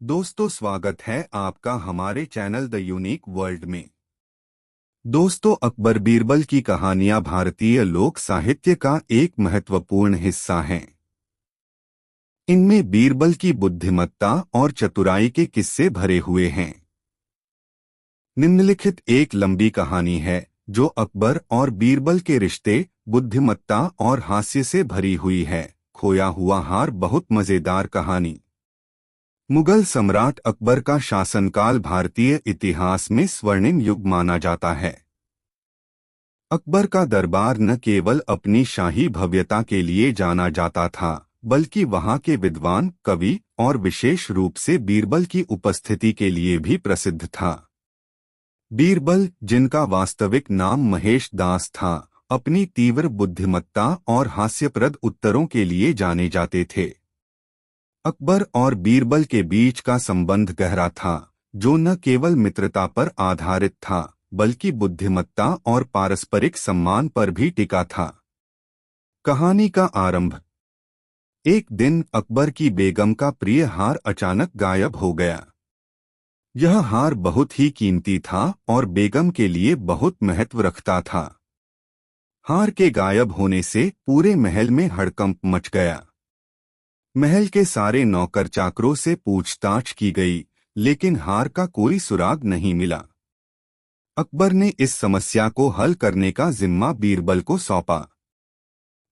दोस्तों, स्वागत है आपका हमारे चैनल द यूनिक वर्ल्ड में। दोस्तों, अकबर बीरबल की कहानियां भारतीय लोक साहित्य का एक महत्वपूर्ण हिस्सा हैं। इनमें बीरबल की बुद्धिमत्ता और चतुराई के किस्से भरे हुए हैं। निम्नलिखित एक लंबी कहानी है जो अकबर और बीरबल के रिश्ते, बुद्धिमत्ता और हास्य से भरी हुई है। खोया हुआ हार बहुत मजेदार कहानी। मुगल सम्राट अकबर का शासनकाल भारतीय इतिहास में स्वर्णिम युग माना जाता है। अकबर का दरबार न केवल अपनी शाही भव्यता के लिए जाना जाता था, बल्कि वहां के विद्वान, कवि और विशेष रूप से बीरबल की उपस्थिति के लिए भी प्रसिद्ध था। बीरबल, जिनका वास्तविक नाम महेश दास था, अपनी तीव्र बुद्धिमत्ता और हास्यप्रद उत्तरों के लिए जाने जाते थे। अकबर और बीरबल के बीच का संबंध गहरा था, जो न केवल मित्रता पर आधारित था, बल्कि बुद्धिमत्ता और पारस्परिक सम्मान पर भी टिका था। कहानी का आरंभ। एक दिन अकबर की बेगम का प्रिय हार अचानक गायब हो गया। यह हार बहुत ही कीमती था और बेगम के लिए बहुत महत्व रखता था। हार के गायब होने से पूरे महल में हड़कंप मच गया। महल के सारे नौकर चाकरों से पूछताछ की गई, लेकिन हार का कोई सुराग नहीं मिला। अकबर ने इस समस्या को हल करने का जिम्मा बीरबल को सौंपा।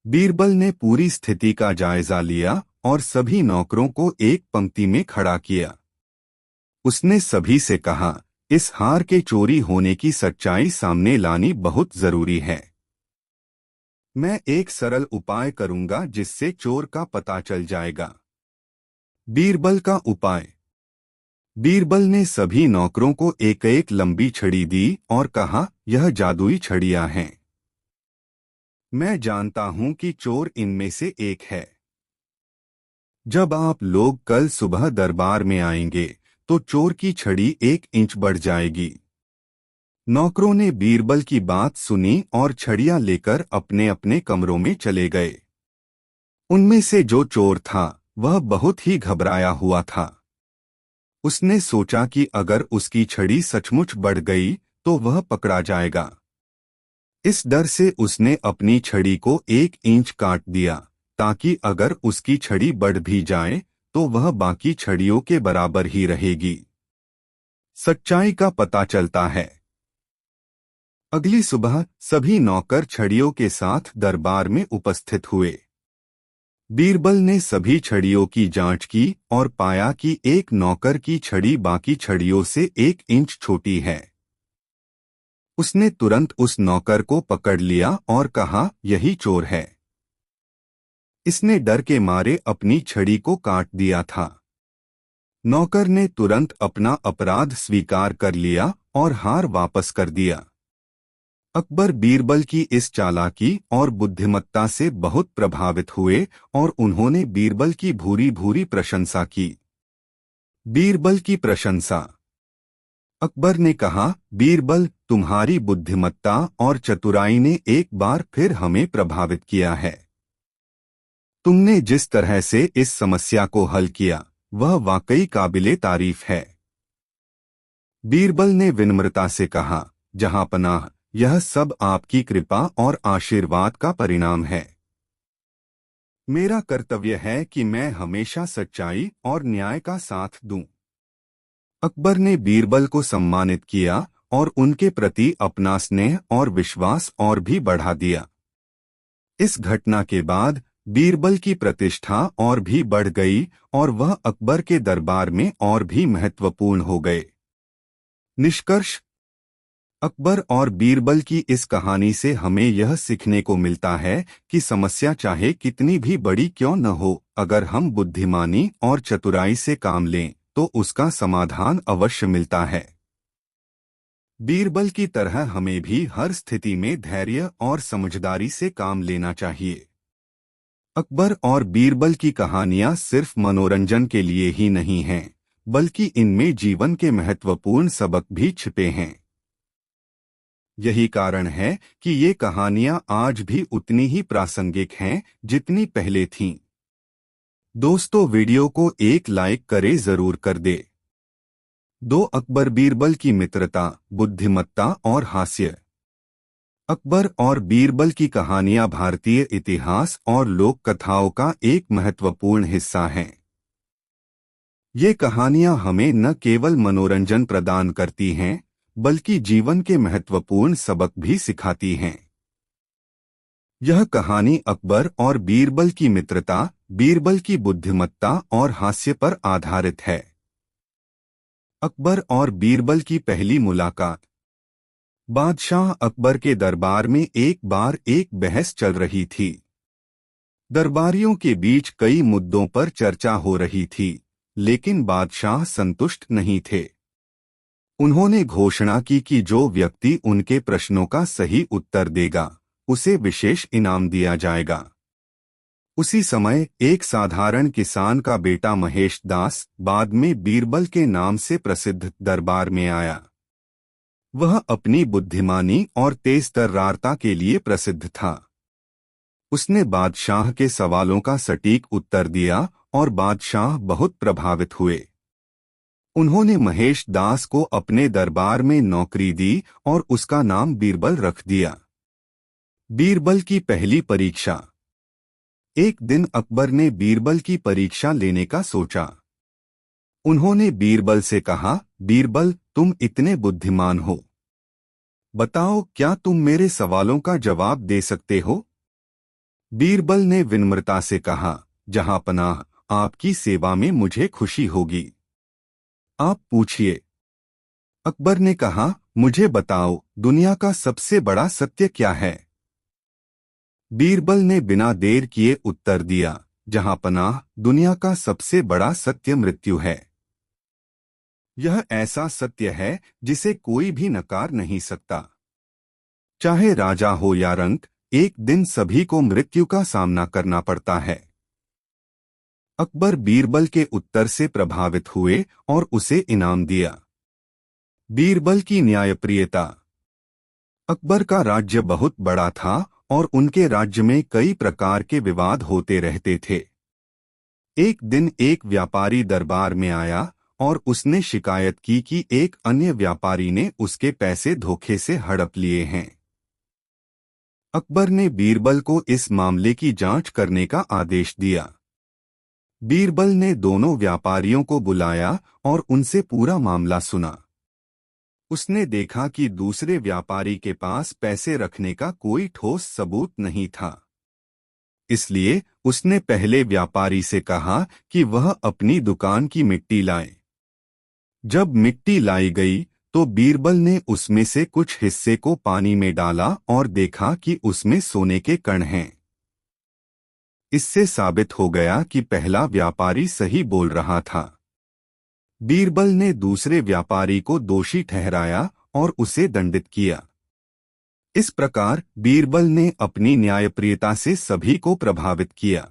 बीरबल ने पूरी स्थिति का जायजा लिया और सभी नौकरों को एक पंक्ति में खड़ा किया। उसने सभी से कहा, इस हार के चोरी होने की सच्चाई सामने लानी बहुत जरूरी है। मैं एक सरल उपाय करूंगा जिससे चोर का पता चल जाएगा। बीरबल का उपाय। बीरबल ने सभी नौकरों को एक एक लंबी छड़ी दी और कहा, यह जादुई छड़ियां हैं। मैं जानता हूं कि चोर इनमें से एक है। जब आप लोग कल सुबह दरबार में आएंगे तो चोर की छड़ी 1 इंच बढ़ जाएगी। नौकरों ने बीरबल की बात सुनी और छड़ियां लेकर अपने अपने कमरों में चले गए। उनमें से जो चोर था वह बहुत ही घबराया हुआ था। उसने सोचा कि अगर उसकी छड़ी सचमुच बढ़ गई तो वह पकड़ा जाएगा। इस डर से उसने अपनी छड़ी को 1 इंच काट दिया, ताकि अगर उसकी छड़ी बढ़ भी जाए तो वह बाकी छड़ियों के बराबर ही रहेगी। सच्चाई का पता चलता है। अगली सुबह सभी नौकर छड़ियों के साथ दरबार में उपस्थित हुए। बीरबल ने सभी छड़ियों की जांच की और पाया कि एक नौकर की छड़ी बाकी छड़ियों से 1 इंच छोटी है। उसने तुरंत उस नौकर को पकड़ लिया और कहा, यही चोर है। इसने डर के मारे अपनी छड़ी को काट दिया था। नौकर ने तुरंत अपना अपराध स्वीकार कर लिया और हार वापस कर दिया। अकबर बीरबल की इस चालाकी और बुद्धिमत्ता से बहुत प्रभावित हुए और उन्होंने बीरबल की भूरी भूरी प्रशंसा की। बीरबल की प्रशंसा। अकबर ने कहा, बीरबल, तुम्हारी बुद्धिमत्ता और चतुराई ने एक बार फिर हमें प्रभावित किया है। तुमने जिस तरह से इस समस्या को हल किया वह वाकई काबिले तारीफ है। बीरबल ने विनम्रता से कहा, जहांपनाह, यह सब आपकी कृपा और आशीर्वाद का परिणाम है। मेरा कर्तव्य है कि मैं हमेशा सच्चाई और न्याय का साथ दूं। अकबर ने बीरबल को सम्मानित किया और उनके प्रति अपना स्नेह और विश्वास और भी बढ़ा दिया। इस घटना के बाद बीरबल की प्रतिष्ठा और भी बढ़ गई और वह अकबर के दरबार में और भी महत्वपूर्ण हो गए। निष्कर्ष। अकबर और बीरबल की इस कहानी से हमें यह सीखने को मिलता है कि समस्या चाहे कितनी भी बड़ी क्यों न हो, अगर हम बुद्धिमानी और चतुराई से काम लें तो उसका समाधान अवश्य मिलता है। बीरबल की तरह हमें भी हर स्थिति में धैर्य और समझदारी से काम लेना चाहिए। अकबर और बीरबल की कहानियां सिर्फ मनोरंजन के लिए ही नहीं हैं, बल्कि इनमें जीवन के महत्वपूर्ण सबक भी छिपे हैं। यही कारण है कि ये कहानियां आज भी उतनी ही प्रासंगिक हैं जितनी पहले थीं। दोस्तों, वीडियो को एक लाइक करे जरूर कर दे। 2 अकबर बीरबल की मित्रता, बुद्धिमत्ता और हास्य। अकबर और बीरबल की कहानियां भारतीय इतिहास और लोक कथाओं का एक महत्वपूर्ण हिस्सा हैं। ये कहानियां हमें न केवल मनोरंजन प्रदान करती हैं, बल्कि जीवन के महत्वपूर्ण सबक भी सिखाती हैं। यह कहानी अकबर और बीरबल की मित्रता, बीरबल की बुद्धिमत्ता और हास्य पर आधारित है। अकबर और बीरबल की पहली मुलाकात। बादशाह अकबर के दरबार में एक बार एक बहस चल रही थी। दरबारियों के बीच कई मुद्दों पर चर्चा हो रही थी, लेकिन बादशाह संतुष्ट नहीं थे। उन्होंने घोषणा की कि जो व्यक्ति उनके प्रश्नों का सही उत्तर देगा, उसे विशेष इनाम दिया जाएगा। उसी समय एक साधारण किसान का बेटा महेश दास, बाद में बीरबल के नाम से प्रसिद्ध, दरबार में आया। वह अपनी बुद्धिमानी और तेज तर्रारता के लिए प्रसिद्ध था। उसने बादशाह के सवालों का सटीक उत्तर दिया और बादशाह बहुत प्रभावित हुए। उन्होंने महेश दास को अपने दरबार में नौकरी दी और उसका नाम बीरबल रख दिया। बीरबल की पहली परीक्षा। एक दिन अकबर ने बीरबल की परीक्षा लेने का सोचा। उन्होंने बीरबल से कहा, बीरबल, तुम इतने बुद्धिमान हो, बताओ क्या तुम मेरे सवालों का जवाब दे सकते हो? बीरबल ने विनम्रता से कहा, जहांपनाह, आपकी सेवा में मुझे खुशी होगी। आप पूछिए। अकबर ने कहा, मुझे बताओ, दुनिया का सबसे बड़ा सत्य क्या है? बीरबल ने बिना देर किए उत्तर दिया, जहांपनाह, दुनिया का सबसे बड़ा सत्य मृत्यु है। यह ऐसा सत्य है जिसे कोई भी नकार नहीं सकता। चाहे राजा हो या रंक, एक दिन सभी को मृत्यु का सामना करना पड़ता है। अकबर बीरबल के उत्तर से प्रभावित हुए और उसे इनाम दिया। बीरबल की न्यायप्रियता। अकबर का राज्य बहुत बड़ा था और उनके राज्य में कई प्रकार के विवाद होते रहते थे। एक दिन एक व्यापारी दरबार में आया और उसने शिकायत की कि एक अन्य व्यापारी ने उसके पैसे धोखे से हड़प लिए हैं। अकबर ने बीरबल को इस मामले की जांच करने का आदेश दिया। बीरबल ने दोनों व्यापारियों को बुलाया और उनसे पूरा मामला सुना। उसने देखा कि दूसरे व्यापारी के पास पैसे रखने का कोई ठोस सबूत नहीं था। इसलिए उसने पहले व्यापारी से कहा कि वह अपनी दुकान की मिट्टी लाए। जब मिट्टी लाई गई तो बीरबल ने उसमें से कुछ हिस्से को पानी में डाला और देखा कि उसमें सोने के कण हैं। इससे साबित हो गया कि पहला व्यापारी सही बोल रहा था। बीरबल ने दूसरे व्यापारी को दोषी ठहराया और उसे दंडित किया। इस प्रकार बीरबल ने अपनी न्यायप्रियता से सभी को प्रभावित किया।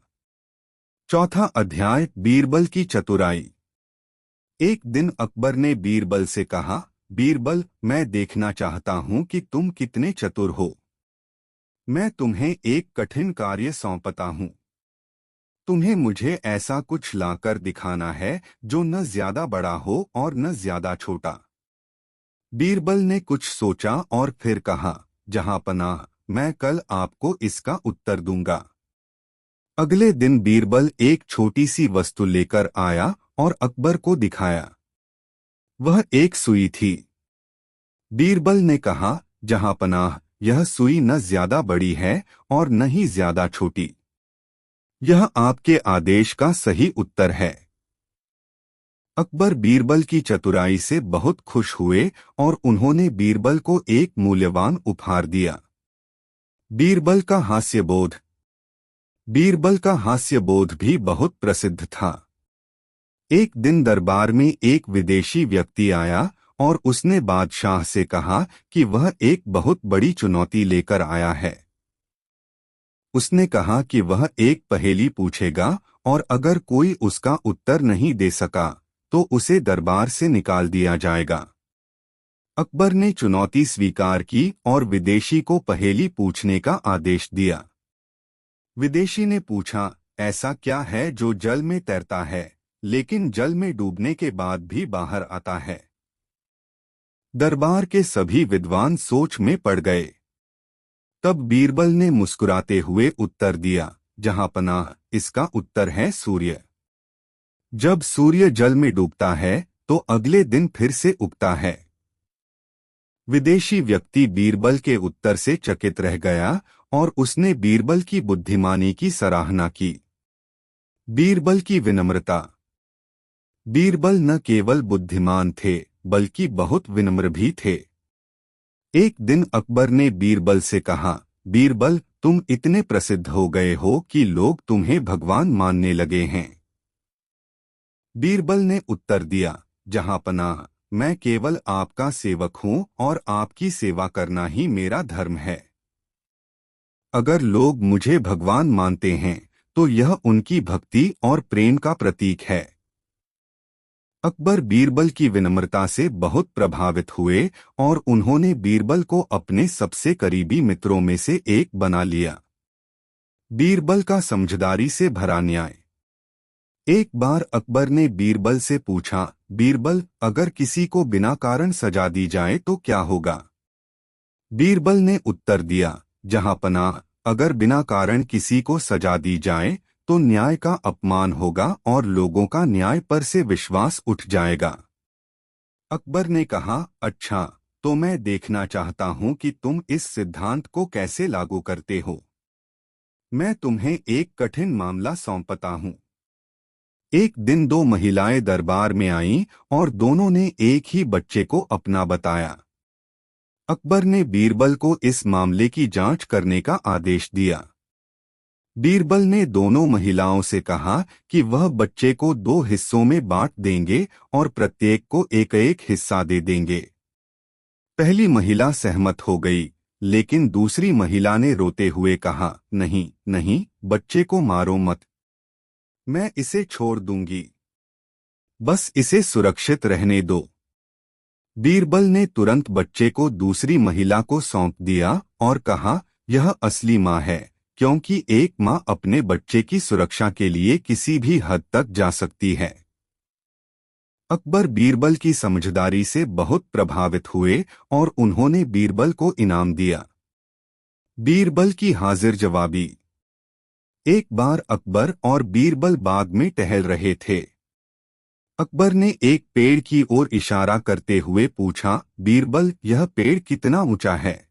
चौथा अध्याय, बीरबल की चतुराई। एक दिन अकबर ने बीरबल से कहा, बीरबल, मैं देखना चाहता हूं कि तुम कितने चतुर हो। मैं तुम्हें एक कठिन कार्य सौंपता हूं। तुम्हें मुझे ऐसा कुछ लाकर दिखाना है जो न ज्यादा बड़ा हो और न ज्यादा छोटा। बीरबल ने कुछ सोचा और फिर कहा, जहांपनाह, मैं कल आपको इसका उत्तर दूंगा। अगले दिन बीरबल एक छोटी सी वस्तु लेकर आया और अकबर को दिखाया। वह एक सुई थी। बीरबल ने कहा, जहांपनाह, यह सुई न ज्यादा बड़ी है और न ही ज्यादा छोटी। यह आपके आदेश का सही उत्तर है। अकबर बीरबल की चतुराई से बहुत खुश हुए और उन्होंने बीरबल को एक मूल्यवान उपहार दिया। बीरबल का हास्यबोध। बीरबल का हास्यबोध भी बहुत प्रसिद्ध था। एक दिन दरबार में एक विदेशी व्यक्ति आया और उसने बादशाह से कहा कि वह एक बहुत बड़ी चुनौती लेकर आया है। उसने कहा कि वह एक पहेली पूछेगा और अगर कोई उसका उत्तर नहीं दे सका तो उसे दरबार से निकाल दिया जाएगा। अकबर ने चुनौती स्वीकार की और विदेशी को पहेली पूछने का आदेश दिया। विदेशी ने पूछा, ऐसा क्या है जो जल में तैरता है लेकिन जल में डूबने के बाद भी बाहर आता है? दरबार के सभी विद्वान सोच में पड़ गए। तब बीरबल ने मुस्कुराते हुए उत्तर दिया, जहां पनाह, इसका उत्तर है सूर्य। जब सूर्य जल में डूबता है तो अगले दिन फिर से उगता है। विदेशी व्यक्ति बीरबल के उत्तर से चकित रह गया और उसने बीरबल की बुद्धिमानी की सराहना की। बीरबल की विनम्रता। बीरबल न केवल बुद्धिमान थे बल्कि बहुत विनम्र भी थे। एक दिन अकबर ने बीरबल से कहा, बीरबल, तुम इतने प्रसिद्ध हो गए हो कि लोग तुम्हें भगवान मानने लगे हैं। बीरबल ने उत्तर दिया, जहां पनाह, मैं केवल आपका सेवक हूं और आपकी सेवा करना ही मेरा धर्म है। अगर लोग मुझे भगवान मानते हैं तो यह उनकी भक्ति और प्रेम का प्रतीक है। अकबर बीरबल की विनम्रता से बहुत प्रभावित हुए और उन्होंने बीरबल को अपने सबसे करीबी मित्रों में से एक बना लिया। बीरबल का समझदारी से भरा न्याय। एक बार अकबर ने बीरबल से पूछा, बीरबल, अगर किसी को बिना कारण सजा दी जाए तो क्या होगा? बीरबल ने उत्तर दिया, जहां पनाह, अगर बिना कारण किसी को सजा दी जाए तो न्याय का अपमान होगा और लोगों का न्याय पर से विश्वास उठ जाएगा। अकबर ने कहा, अच्छा, तो मैं देखना चाहता हूं कि तुम इस सिद्धांत को कैसे लागू करते हो। मैं तुम्हें एक कठिन मामला सौंपता हूं। एक दिन दो महिलाएं दरबार में आईं और दोनों ने एक ही बच्चे को अपना बताया। अकबर ने बीरबल को इस मामले की जांच करने का आदेश दिया। बीरबल ने दोनों महिलाओं से कहा कि वह बच्चे को दो हिस्सों में बांट देंगे और प्रत्येक को एक एक हिस्सा दे देंगे। पहली महिला सहमत हो गई, लेकिन दूसरी महिला ने रोते हुए कहा, नहीं नहीं, बच्चे को मारो मत, मैं इसे छोड़ दूंगी, बस इसे सुरक्षित रहने दो। बीरबल ने तुरंत बच्चे को दूसरी महिला को सौंप दिया और कहा, यह असली माँ है, क्योंकि एक माँ अपने बच्चे की सुरक्षा के लिए किसी भी हद तक जा सकती है। अकबर बीरबल की समझदारी से बहुत प्रभावित हुए और उन्होंने बीरबल को इनाम दिया। बीरबल की हाजिर जवाबी। एक बार अकबर और बीरबल बाग में टहल रहे थे। अकबर ने एक पेड़ की ओर इशारा करते हुए पूछा, बीरबल, यह पेड़ कितना ऊंचा है?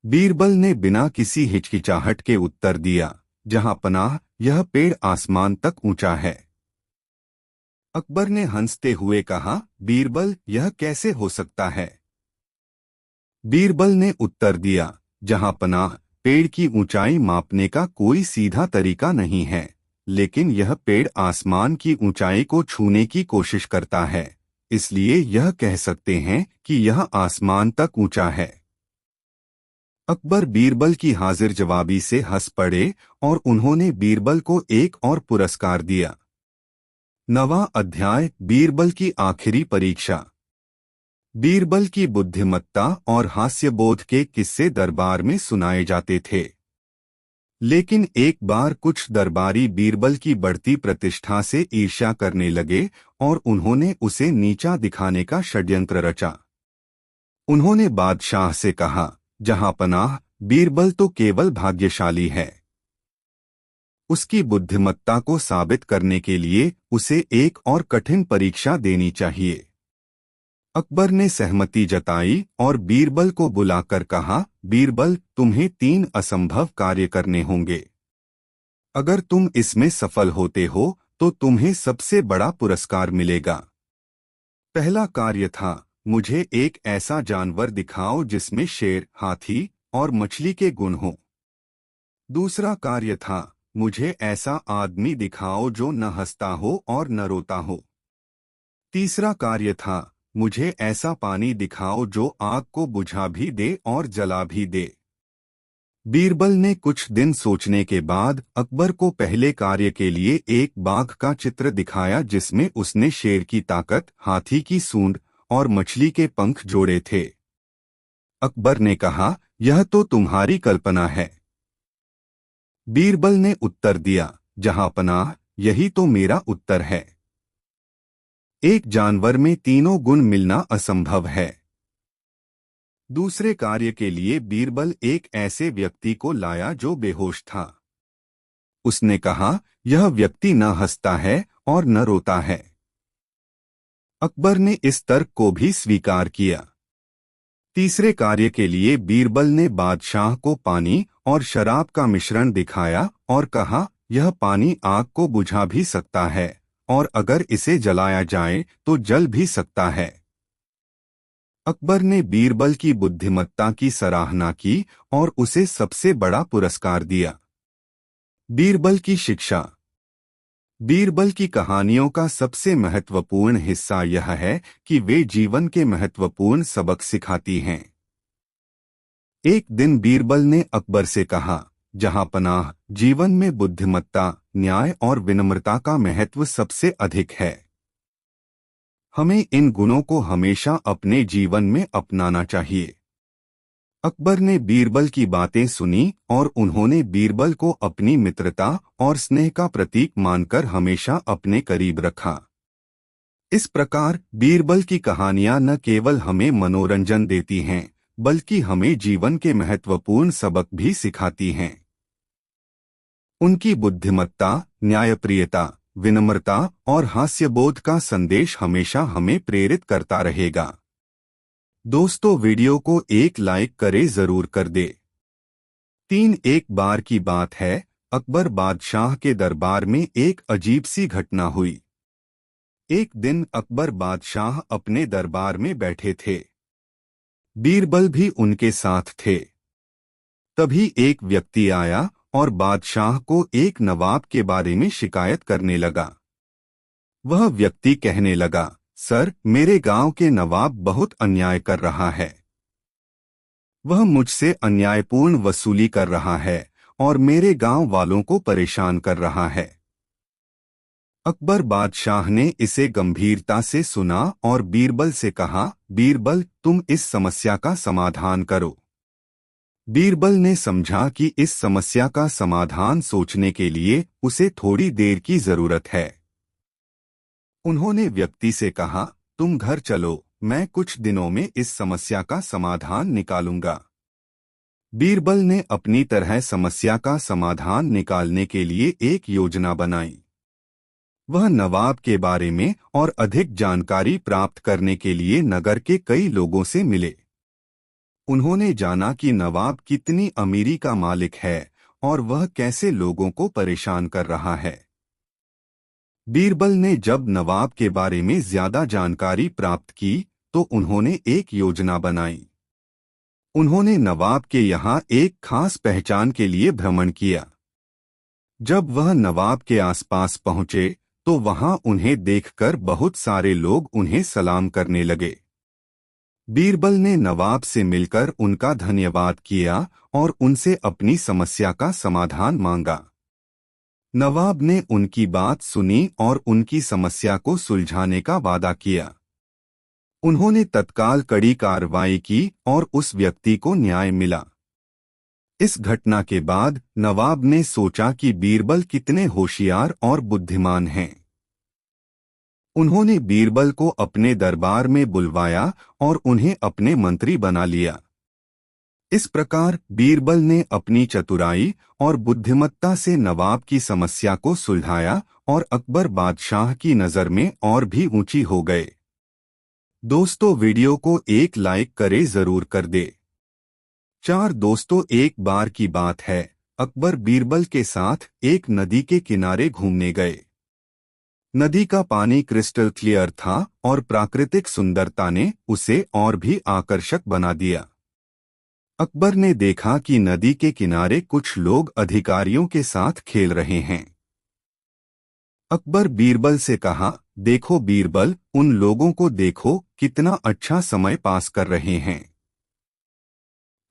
बीरबल ने बिना किसी हिचकिचाहट के उत्तर दिया, जहां पनाह, यह पेड़ आसमान तक ऊंचा है। अकबर ने हंसते हुए कहा, बीरबल, यह कैसे हो सकता है? बीरबल ने उत्तर दिया, जहां पनाह, पेड़ की ऊंचाई मापने का कोई सीधा तरीका नहीं है, लेकिन यह पेड़ आसमान की ऊंचाई को छूने की कोशिश करता है, इसलिए यह कह सकते हैं कि यह आसमान तक ऊंचा है। अकबर बीरबल की हाजिर जवाबी से हंस पड़े और उन्होंने बीरबल को एक और पुरस्कार दिया। 9वां अध्याय, बीरबल की आखिरी परीक्षा। बीरबल की बुद्धिमत्ता और हास्यबोध के किस्से दरबार में सुनाए जाते थे। लेकिन एक बार कुछ दरबारी बीरबल की बढ़ती प्रतिष्ठा से ईर्ष्या करने लगे और उन्होंने उसे नीचा दिखाने का षड्यंत्र रचा। उन्होंने बादशाह से कहा, जहां पनाह, बीरबल तो केवल भाग्यशाली है। उसकी बुद्धिमत्ता को साबित करने के लिए उसे एक और कठिन परीक्षा देनी चाहिए। अकबर ने सहमति जताई और बीरबल को बुलाकर कहा, बीरबल, तुम्हें 3 असंभव कार्य करने होंगे। अगर तुम इसमें सफल होते हो तो तुम्हें सबसे बड़ा पुरस्कार मिलेगा। पहला कार्य था, मुझे एक ऐसा जानवर दिखाओ जिसमें शेर, हाथी और मछली के गुण हों। दूसरा कार्य था, मुझे ऐसा आदमी दिखाओ जो न हंसता हो और न रोता हो। तीसरा कार्य था, मुझे ऐसा पानी दिखाओ जो आग को बुझा भी दे और जला भी दे। बीरबल ने कुछ दिन सोचने के बाद अकबर को पहले कार्य के लिए एक बाघ का चित्र दिखाया जिसमें उसने शेर की ताकत, हाथी की सूंड और मछली के पंख जोड़े थे। अकबर ने कहा, यह तो तुम्हारी कल्पना है। बीरबल ने उत्तर दिया, जहां पनाह, यही तो मेरा उत्तर है। एक जानवर में तीनों गुण मिलना असंभव है। दूसरे कार्य के लिए बीरबल एक ऐसे व्यक्ति को लाया जो बेहोश था। उसने कहा, यह व्यक्ति न हंसता है और न रोता है। अकबर ने इस तर्क को भी स्वीकार किया। तीसरे कार्य के लिए बीरबल ने बादशाह को पानी और शराब का मिश्रण दिखाया और कहा, यह पानी आग को बुझा भी सकता है और अगर इसे जलाया जाए तो जल भी सकता है। अकबर ने बीरबल की बुद्धिमत्ता की सराहना की और उसे सबसे बड़ा पुरस्कार दिया। बीरबल की शिक्षा। बीरबल की कहानियों का सबसे महत्वपूर्ण हिस्सा यह है कि वे जीवन के महत्वपूर्ण सबक सिखाती हैं। एक दिन बीरबल ने अकबर से कहा, जहां पनाह, जीवन में बुद्धिमत्ता, न्याय और विनम्रता का महत्व सबसे अधिक है। हमें इन गुणों को हमेशा अपने जीवन में अपनाना चाहिए। अकबर ने बीरबल की बातें सुनी और उन्होंने बीरबल को अपनी मित्रता और स्नेह का प्रतीक मानकर हमेशा अपने करीब रखा। इस प्रकार बीरबल की कहानियां न केवल हमें मनोरंजन देती हैं, बल्कि हमें जीवन के महत्वपूर्ण सबक भी सिखाती हैं। उनकी बुद्धिमत्ता, न्यायप्रियता, विनम्रता और हास्यबोध का संदेश हमेशा हमें प्रेरित करता रहेगा। दोस्तों, वीडियो को एक लाइक करे जरूर कर दे। एक बार की बात है, अकबर बादशाह के दरबार में एक अजीब सी घटना हुई। एक दिन अकबर बादशाह अपने दरबार में बैठे थे। बीरबल भी उनके साथ थे। तभी एक व्यक्ति आया और बादशाह को एक नवाब के बारे में शिकायत करने लगा। वह व्यक्ति कहने लगा, सर, मेरे गांव के नवाब बहुत अन्याय कर रहा है। वह मुझसे अन्यायपूर्ण वसूली कर रहा है और मेरे गांव वालों को परेशान कर रहा है। अकबर बादशाह ने इसे गंभीरता से सुना और बीरबल से कहा, बीरबल, तुम इस समस्या का समाधान करो। बीरबल ने समझा कि इस समस्या का समाधान सोचने के लिए उसे थोड़ी देर की जरूरत है। उन्होंने व्यक्ति से कहा, तुम घर चलो, मैं कुछ दिनों में इस समस्या का समाधान निकालूंगा। बीरबल ने अपनी तरह समस्या का समाधान निकालने के लिए एक योजना बनाई। वह नवाब के बारे में और अधिक जानकारी प्राप्त करने के लिए नगर के कई लोगों से मिले। उन्होंने जाना कि नवाब कितनी अमीरी का मालिक है और वह कैसे लोगों को परेशान कर रहा है। बीरबल ने जब नवाब के बारे में ज्यादा जानकारी प्राप्त की तो उन्होंने एक योजना बनाई। उन्होंने नवाब के यहाँ एक खास पहचान के लिए भ्रमण किया। जब वह नवाब के आसपास पहुंचे तो वहां उन्हें देखकर बहुत सारे लोग उन्हें सलाम करने लगे। बीरबल ने नवाब से मिलकर उनका धन्यवाद किया और उनसे अपनी समस्या का समाधान मांगा। नवाब ने उनकी बात सुनी और उनकी समस्या को सुलझाने का वादा किया। उन्होंने तत्काल कड़ी कार्रवाई की और उस व्यक्ति को न्याय मिला। इस घटना के बाद नवाब ने सोचा कि बीरबल कितने होशियार और बुद्धिमान हैं। उन्होंने बीरबल को अपने दरबार में बुलवाया और उन्हें अपने मंत्री बना लिया। इस प्रकार बीरबल ने अपनी चतुराई और बुद्धिमत्ता से नवाब की समस्या को सुलझाया और अकबर बादशाह की नज़र में और भी ऊंची हो गए। दोस्तों, वीडियो को एक लाइक करे जरूर कर दे। दोस्तों, एक बार की बात है, अकबर बीरबल के साथ एक नदी के किनारे घूमने गए। नदी का पानी क्रिस्टल क्लियर था और प्राकृतिक सुंदरता ने उसे और भी आकर्षक बना दिया। अकबर ने देखा कि नदी के किनारे कुछ लोग अधिकारियों के साथ खेल रहे हैं। अकबर बीरबल से कहा, देखो बीरबल, उन लोगों को देखो, कितना अच्छा समय पास कर रहे हैं।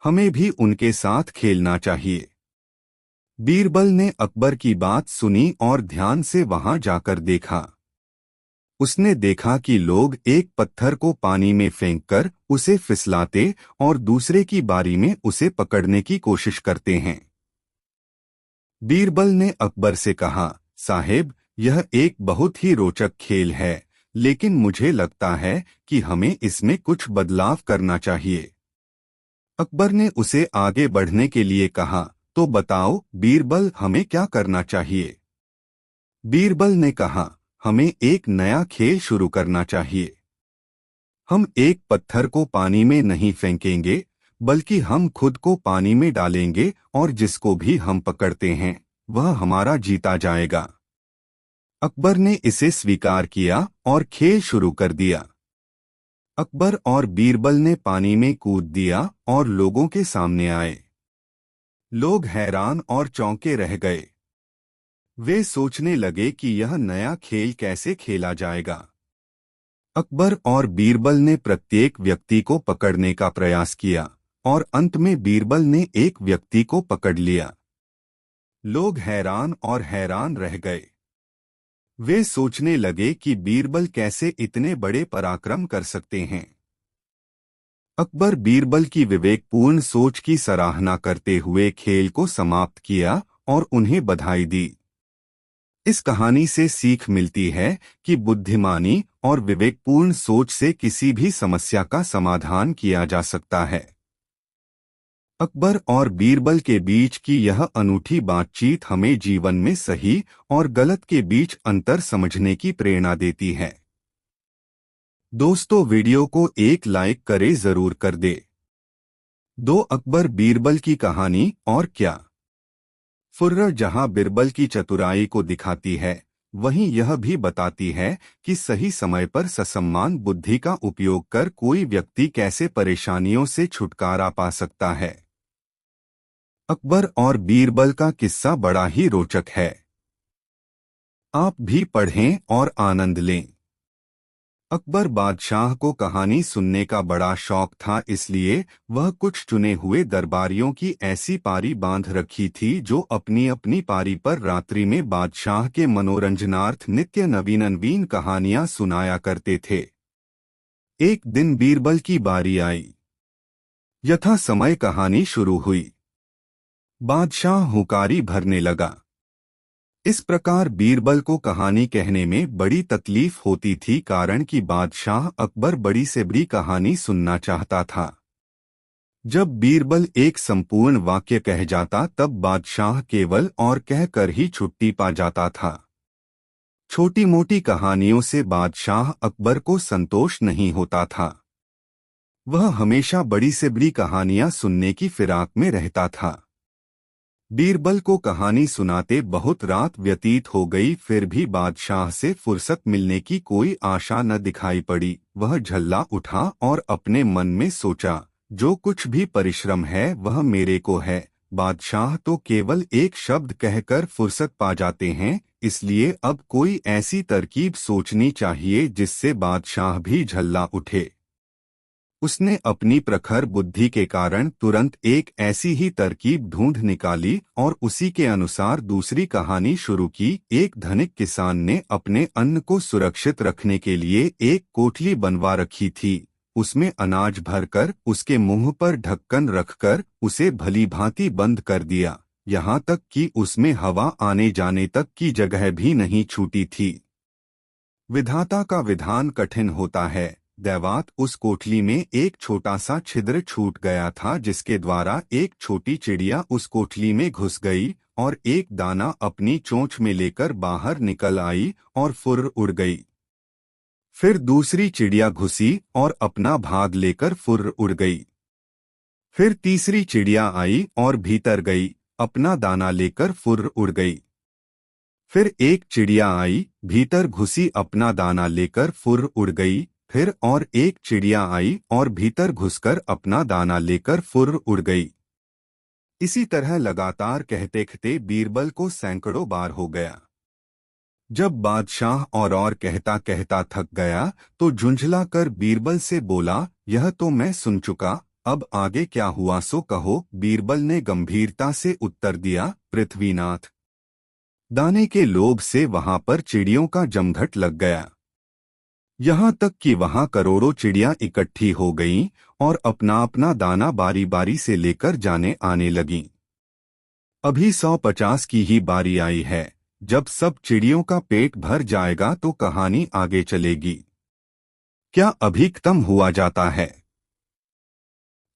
हमें भी उनके साथ खेलना चाहिए। बीरबल ने अकबर की बात सुनी और ध्यान से वहां जाकर देखा। उसने देखा कि लोग एक पत्थर को पानी में फेंककर उसे फिसलाते और दूसरे की बारी में उसे पकड़ने की कोशिश करते हैं। बीरबल ने अकबर से कहा, साहेब, यह एक बहुत ही रोचक खेल है, लेकिन मुझे लगता है कि हमें इसमें कुछ बदलाव करना चाहिए। अकबर ने उसे आगे बढ़ने के लिए कहा, तो बताओ बीरबल, हमें क्या करना चाहिए? बीरबल ने कहा, हमें एक नया खेल शुरू करना चाहिए। हम एक पत्थर को पानी में नहीं फेंकेंगे, बल्कि हम खुद को पानी में डालेंगे और जिसको भी हम पकड़ते हैं वह हमारा जीता जाएगा। अकबर ने इसे स्वीकार किया और खेल शुरू कर दिया। अकबर और बीरबल ने पानी में कूद दिया और लोगों के सामने आए। लोग हैरान और चौंके रह गए। वे सोचने लगे कि यह नया खेल कैसे खेला जाएगा। अकबर और बीरबल ने प्रत्येक व्यक्ति को पकड़ने का प्रयास किया और अंत में बीरबल ने एक व्यक्ति को पकड़ लिया। लोग हैरान और हैरान रह गए। वे सोचने लगे कि बीरबल कैसे इतने बड़े पराक्रम कर सकते हैं। अकबर बीरबल की विवेकपूर्ण सोच की सराहना करते हुए खेल को समाप्त किया और उन्हें बधाई दी। इस कहानी से सीख मिलती है कि बुद्धिमानी और विवेकपूर्ण सोच से किसी भी समस्या का समाधान किया जा सकता है। अकबर और बीरबल के बीच की यह अनूठी बातचीत हमें जीवन में सही और गलत के बीच अंतर समझने की प्रेरणा देती है। दोस्तों, वीडियो को एक लाइक करे जरूर कर दे। दो अकबर बीरबल की कहानी और क्या। फुर्र जहां बीरबल की चतुराई को दिखाती है, वहीं यह भी बताती है कि सही समय पर ससम्मान बुद्धि का उपयोग कर कोई व्यक्ति कैसे परेशानियों से छुटकारा पा सकता है। अकबर और बीरबल का किस्सा बड़ा ही रोचक है। आप भी पढ़ें और आनंद लें। अकबर बादशाह को कहानी सुनने का बड़ा शौक था, इसलिए वह कुछ चुने हुए दरबारियों की ऐसी पारी बांध रखी थी जो अपनी अपनी पारी पर रात्रि में बादशाह के मनोरंजनार्थ नित्य नवीन नवीन कहानियां सुनाया करते थे। एक दिन बीरबल की बारी आई। यथा समय कहानी शुरू हुई। बादशाह हुंकारी भरने लगा। इस प्रकार बीरबल को कहानी कहने में बड़ी तकलीफ होती थी, कारण कि बादशाह अकबर बड़ी से बड़ी कहानी सुनना चाहता था। जब बीरबल एक संपूर्ण वाक्य कह जाता तब बादशाह केवल और कहकर ही छुट्टी पा जाता था। छोटी मोटी कहानियों से बादशाह अकबर को संतोष नहीं होता था। वह हमेशा बड़ी से बड़ी कहानियां सुनने की फिराक में रहता था। बीरबल को कहानी सुनाते बहुत रात व्यतीत हो गई, फिर भी बादशाह से फुर्सत मिलने की कोई आशा न दिखाई पड़ी। वह झल्ला उठा और अपने मन में सोचा, जो कुछ भी परिश्रम है वह मेरे को है। बादशाह तो केवल एक शब्द कहकर फुर्सत पा जाते हैं, इसलिए अब कोई ऐसी तरकीब सोचनी चाहिए जिससे बादशाह भी झल्ला उठे। उसने अपनी प्रखर बुद्धि के कारण तुरंत एक ऐसी ही तरकीब ढूंढ निकाली और उसी के अनुसार दूसरी कहानी शुरू की। एक धनिक किसान ने अपने अन्न को सुरक्षित रखने के लिए एक कोठली बनवा रखी थी। उसमें अनाज भरकर उसके मुंह पर ढक्कन रखकर उसे भली भांति बंद कर दिया, यहाँ तक कि उसमें हवा आने जाने तक की जगह भी नहीं छूटी थी। विधाता का विधान कठिन होता है। दैवात उस कोठली में एक छोटा सा छिद्र छूट गया था, जिसके द्वारा एक छोटी चिड़िया उस कोठली में घुस गई और एक दाना अपनी चोंच में लेकर बाहर निकल आई और फुर्र उड़ गई। फिर दूसरी चिड़िया घुसी और अपना भाग लेकर फुर्र उड़ गई। फिर तीसरी चिड़िया आई और भीतर गई, अपना दाना लेकर फुर्र उड़ गई। फिर एक चिड़िया आई, भीतर घुसी, अपना दाना लेकर फुर्र उड़ गई। फिर और एक चिड़िया आई और भीतर घुसकर अपना दाना लेकर फुर्र उड़ गई। इसी तरह लगातार कहते कहते बीरबल को सैकड़ों बार हो गया। जब बादशाह और कहता कहता थक गया तो झुंझला कर बीरबल से बोला, यह तो मैं सुन चुका, अब आगे क्या हुआ सो कहो। बीरबल ने गंभीरता से उत्तर दिया, पृथ्वीनाथ। दाने के लोभ से वहां पर चिड़ियों का जमघट लग गया। यहाँ तक कि वहां करोड़ों चिड़ियां इकट्ठी हो गईं और अपना अपना दाना बारी बारी से लेकर जाने आने लगीं। अभी 150 की ही बारी आई है। जब सब चिड़ियों का पेट भर जाएगा तो कहानी आगे चलेगी। क्या अभी खत्म हुआ जाता है?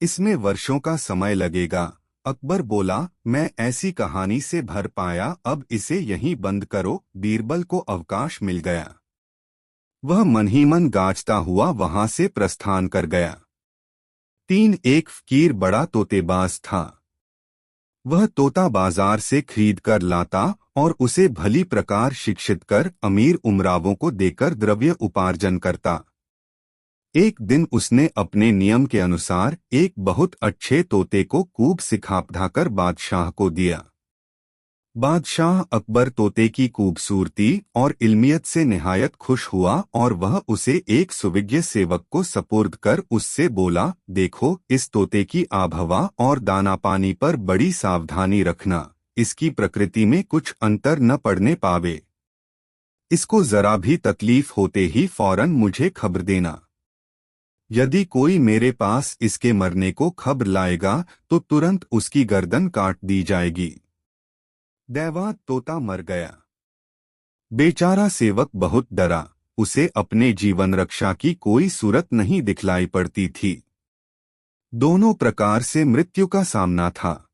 इसमें वर्षों का समय लगेगा। अकबर बोला, मैं ऐसी कहानी से भर पाया, अब इसे यहीं बंद करो। बीरबल को अवकाश मिल गया। वह मन ही मन गाजता हुआ वहां से प्रस्थान कर गया। एक फकीर बड़ा तोतेबाज था। वह तोता बाजार से खरीद कर लाता और उसे भली प्रकार शिक्षित कर अमीर उमरावों को देकर द्रव्य उपार्जन करता। एक दिन उसने अपने नियम के अनुसार एक बहुत अच्छे तोते को खूब सिखा-पढ़ाकर बादशाह को दिया। बादशाह अकबर तोते की खूबसूरती और इल्मियत से निहायत खुश हुआ और वह उसे एक सुविज्ञ सेवक को सपुर्द कर उससे बोला, देखो, इस तोते की आभवा और दाना पानी पर बड़ी सावधानी रखना, इसकी प्रकृति में कुछ अंतर न पड़ने पावे। इसको जरा भी तकलीफ होते ही फौरन मुझे खबर देना। यदि कोई मेरे पास इसके मरने को खबर लाएगा तो तुरंत उसकी गर्दन काट दी जाएगी। दैवात तोता मर गया। बेचारा सेवक बहुत डरा। उसे अपने जीवन रक्षा की कोई सूरत नहीं दिखलाई पड़ती थी। दोनों प्रकार से मृत्यु का सामना था।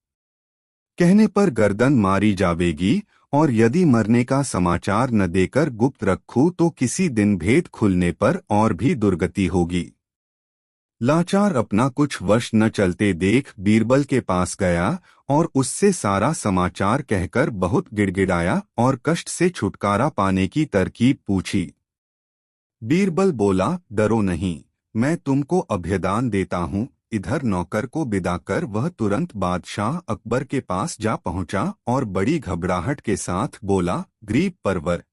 कहने पर गर्दन मारी जावेगी और यदि मरने का समाचार न देकर गुप्त रखूं तो किसी दिन भेद खुलने पर और भी दुर्गति होगी। लाचार अपना कुछ वश न चलते देख बीरबल के पास गया और उससे सारा समाचार कहकर बहुत गिड़गिड़ाया और कष्ट से छुटकारा पाने की तरकीब पूछी। बीरबल बोला, डरो नहीं, मैं तुमको अभयदान देता हूँ। इधर नौकर को विदा कर वह तुरंत बादशाह अकबर के पास जा पहुँचा और बड़ी घबराहट के साथ बोला, गरीब परवर,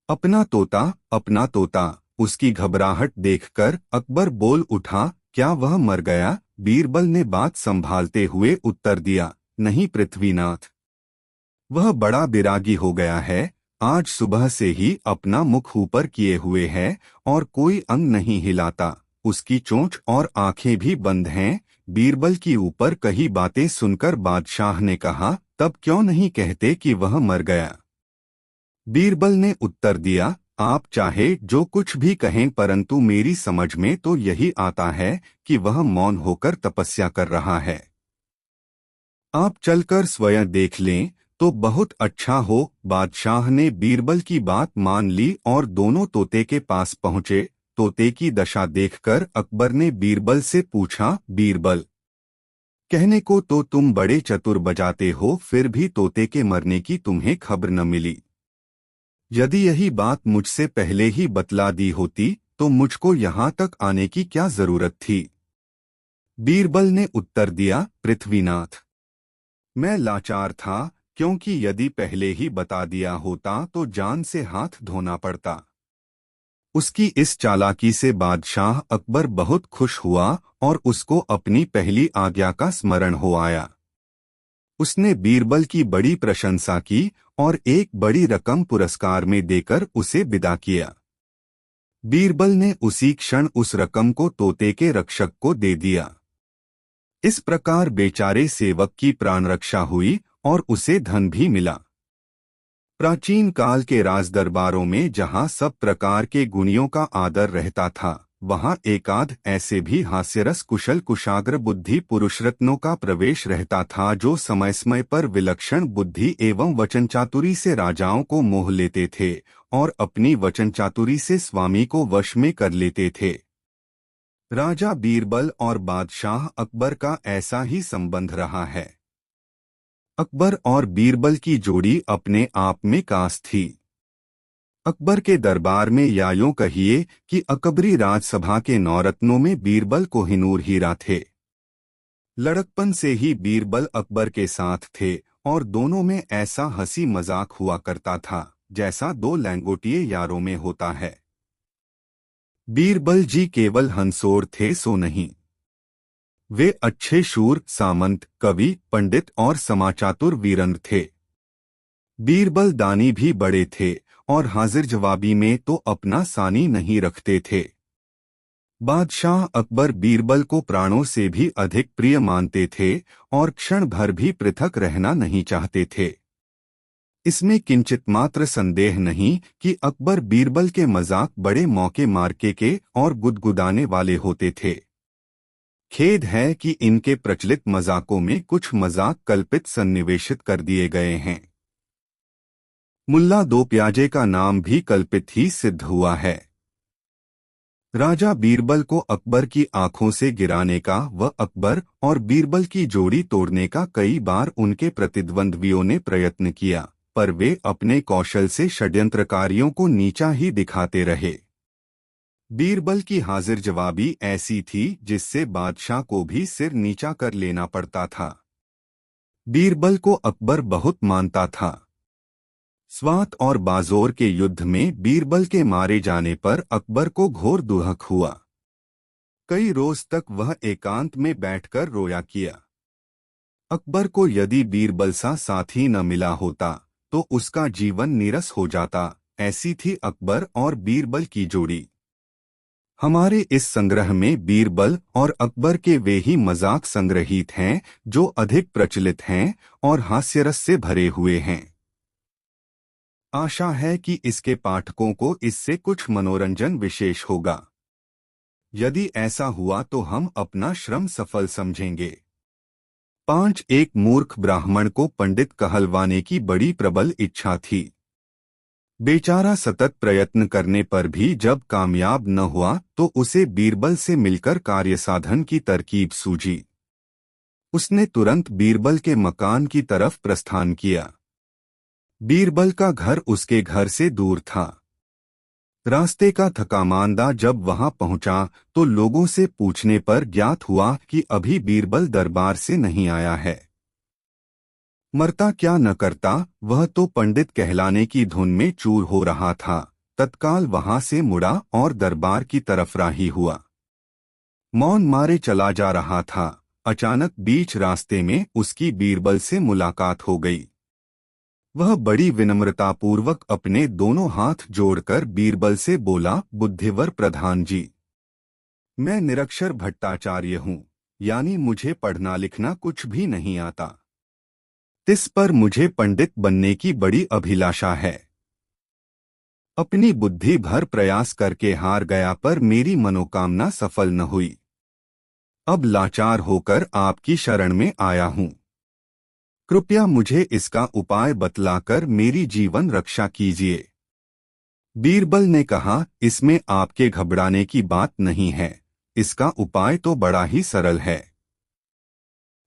अपना तोता, अपना तोता। उसकी घबराहट देखकर अकबर बोल उठा, क्या वह मर गया? बीरबल ने बात संभालते हुए उत्तर दिया, नहीं पृथ्वीनाथ, वह बड़ा बिरागी हो गया है। आज सुबह से ही अपना मुख ऊपर किए हुए है और कोई अंग नहीं हिलाता। उसकी चोंच और आंखें भी बंद हैं। बीरबल की ऊपर कही बातें सुनकर बादशाह ने कहा, तब क्यों नहीं कहते कि वह मर गया? बीरबल ने उत्तर दिया, आप चाहे जो कुछ भी कहें, परंतु मेरी समझ में तो यही आता है कि वह मौन होकर तपस्या कर रहा है। आप चलकर स्वयं देख लें तो बहुत अच्छा हो। बादशाह ने बीरबल की बात मान ली और दोनों तोते के पास पहुँचे। तोते की दशा देखकर अकबर ने बीरबल से पूछा, बीरबल, कहने को तो तुम बड़े चतुर बजाते हो, फिर भी तोते के मरने की तुम्हें खबर न मिली। यदि यही बात मुझसे पहले ही बतला दी होती तो मुझको यहाँ तक आने की क्या जरूरत थी? बीरबल ने उत्तर दिया, पृथ्वीनाथ, मैं लाचार था, क्योंकि यदि पहले ही बता दिया होता तो जान से हाथ धोना पड़ता। उसकी इस चालाकी से बादशाह अकबर बहुत खुश हुआ और उसको अपनी पहली आज्ञा का स्मरण हो आया। उसने बीरबल की बड़ी प्रशंसा की और एक बड़ी रकम पुरस्कार में देकर उसे विदा किया। बीरबल ने उसी क्षण उस रकम को तोते के रक्षक को दे दिया। इस प्रकार बेचारे सेवक की प्राण रक्षा हुई और उसे धन भी मिला। प्राचीन काल के राज दरबारों में जहां सब प्रकार के गुणियों का आदर रहता था, वहां एकाध ऐसे भी हास्यरस कुशल कुशाग्र बुद्धि पुरुष रत्नों का प्रवेश रहता था जो समय समय पर विलक्षण बुद्धि एवं वचन चातुरी से राजाओं को मोह लेते थे और अपनी वचन चातुरी से स्वामी को वश में कर लेते थे। राजा बीरबल और बादशाह अकबर का ऐसा ही संबंध रहा है। अकबर और बीरबल की जोड़ी अपने आप में खास थी। अकबर के दरबार में या यूं कहिए कि अकबरी राजसभा के नौरत्नों में बीरबल कोहिनूर हीरा थे। लड़कपन से ही बीरबल अकबर के साथ थे और दोनों में ऐसा हंसी मजाक हुआ करता था जैसा दो लंगोटिए यारों में होता है। बीरबल जी केवल हंसोड़ थे सो नहीं, वे अच्छे शूर, सामंत, कवि, पंडित और समाचातुर वीरेंद्र थे। बीरबल दानी भी बड़े थे और हाजिर जवाबी में तो अपना सानी नहीं रखते थे। बादशाह अकबर बीरबल को प्राणों से भी अधिक प्रिय मानते थे और क्षण भर भी पृथक रहना नहीं चाहते थे। इसमें किंचित मात्र संदेह नहीं कि अकबर बीरबल के मजाक बड़े मौके मारके के और गुदगुदाने वाले होते थे। खेद है कि इनके प्रचलित मजाकों में कुछ मजाक कल्पित सन्निवेशित कर दिए गए हैं। मुल्ला दो प्याजे का नाम भी कल्पित ही सिद्ध हुआ है। राजा बीरबल को अकबर की आंखों से गिराने का व अकबर और बीरबल की जोड़ी तोड़ने का कई बार उनके प्रतिद्वंद्वियों ने प्रयत्न किया, पर वे अपने कौशल से षड्यंत्रकारियों को नीचा ही दिखाते रहे। बीरबल की हाजिर जवाबी ऐसी थी जिससे बादशाह को भी सिर नीचा कर लेना पड़ता था। बीरबल को अकबर बहुत मानता था। स्वात और बाजोर के युद्ध में बीरबल के मारे जाने पर अकबर को घोर दुहक हुआ। कई रोज तक वह एकांत में बैठकर रोया किया। अकबर को यदि बीरबल सा साथी न मिला होता तो उसका जीवन नीरस हो जाता, ऐसी थी अकबर और बीरबल की जोड़ी। हमारे इस संग्रह में बीरबल और अकबर के वे ही मजाक संग्रहित हैं जो अधिक प्रचलित हैं और हास्यरस से भरे हुए हैं। आशा है कि इसके पाठकों को इससे कुछ मनोरंजन विशेष होगा। यदि ऐसा हुआ तो हम अपना श्रम सफल समझेंगे। 5 एक मूर्ख ब्राह्मण को पंडित कहलवाने की बड़ी प्रबल इच्छा थी। बेचारा सतत प्रयत्न करने पर भी जब कामयाब न हुआ तो उसे बीरबल से मिलकर कार्यसाधन की तरकीब सूझी। उसने तुरंत बीरबल के मकान की तरफ प्रस्थान किया। बीरबल का घर उसके घर से दूर था। रास्ते का थकामांदा जब वहां पहुंचा तो लोगों से पूछने पर ज्ञात हुआ कि अभी बीरबल दरबार से नहीं आया है। मरता क्या न करता, वह तो पंडित कहलाने की धुन में चूर हो रहा था। तत्काल वहां से मुड़ा और दरबार की तरफ राही हुआ। मौन मारे चला जा रहा था। अचानक बीच रास्ते में उसकी बीरबल से मुलाकात हो गई। वह बड़ी विनम्रतापूर्वक अपने दोनों हाथ जोड़कर बीरबल से बोला, बुद्धिवर प्रधान जी, मैं निरक्षर भट्टाचार्य हूँ, यानी मुझे पढ़ना लिखना कुछ भी नहीं आता। इस पर मुझे पंडित बनने की बड़ी अभिलाषा है। अपनी बुद्धि भर प्रयास करके हार गया पर मेरी मनोकामना सफल न हुई। अब लाचार होकर आपकी शरण में आया हूँ। कृपया मुझे इसका उपाय बतलाकर मेरी जीवन रक्षा कीजिए। बीरबल ने कहा, इसमें आपके घबराने की बात नहीं है। इसका उपाय तो बड़ा ही सरल है।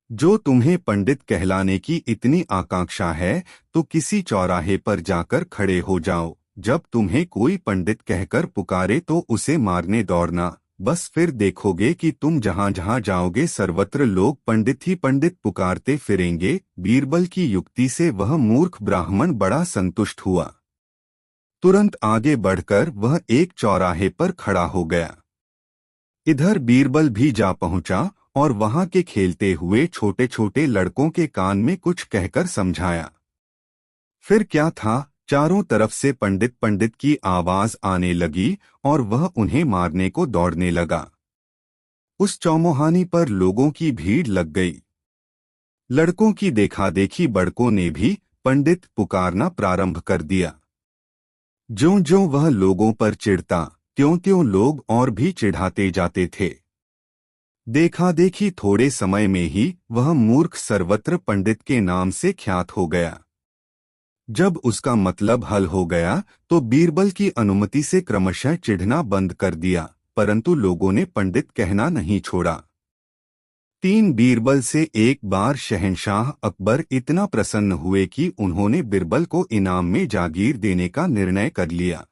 जो तुम्हें पंडित कहलाने की इतनी आकांक्षा है तो किसी चौराहे पर जाकर खड़े हो जाओ। जब तुम्हें कोई पंडित कहकर पुकारे तो उसे मारने दौड़ना। बस फिर देखोगे कि तुम जहां जहां जाओगे सर्वत्र लोग पंडित ही पंडित पुकारते फिरेंगे। बीरबल की युक्ति से वह मूर्ख ब्राह्मण बड़ा संतुष्ट हुआ। तुरंत आगे बढ़कर वह एक चौराहे पर खड़ा हो गया। इधर बीरबल भी जा पहुंचा और वहां के खेलते हुए छोटे छोटे लड़कों के कान में कुछ कहकर समझाया। फिर क्या था, चारों तरफ से पंडित पंडित की आवाज आने लगी और वह उन्हें मारने को दौड़ने लगा। उस चौमुहानी पर लोगों की भीड़ लग गई। लड़कों की देखा-देखी बड़कों ने भी पंडित पुकारना प्रारंभ कर दिया। ज्यों-ज्यों वह लोगों पर चिढ़ता, त्यों-त्यों लोग और भी चिढ़ाते जाते थे। देखा-देखी थोड़े समय में ही वह मूर्ख सर्वत्र पंडित के नाम से ख्यात हो गया। जब उसका मतलब हल हो गया तो बीरबल की अनुमति से क्रमशः चिढ़ना बंद कर दिया, परंतु लोगों ने पंडित कहना नहीं छोड़ा। 3 बीरबल से एक बार शहंशाह अकबर इतना प्रसन्न हुए कि उन्होंने बीरबल को इनाम में जागीर देने का निर्णय कर लिया।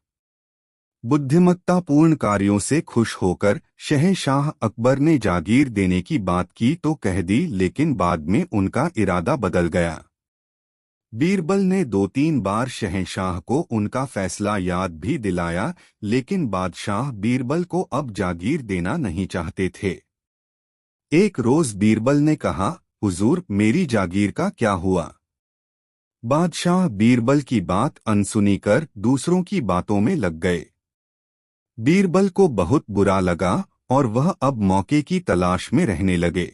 बुद्धिमत्तापूर्ण कार्यों से खुश होकर शहंशाह अकबर ने जागीर देने की बात की तो कह दी, लेकिन बाद में उनका इरादा बदल गया। बीरबल ने 2-3 बार शहंशाह को उनका फैसला याद भी दिलाया, लेकिन बादशाह बीरबल को अब जागीर देना नहीं चाहते थे। एक रोज बीरबल ने कहा, हुजूर, मेरी जागीर का क्या हुआ? बादशाह बीरबल की बात अनसुनी कर दूसरों की बातों में लग गए। बीरबल को बहुत बुरा लगा और वह अब मौके की तलाश में रहने लगे।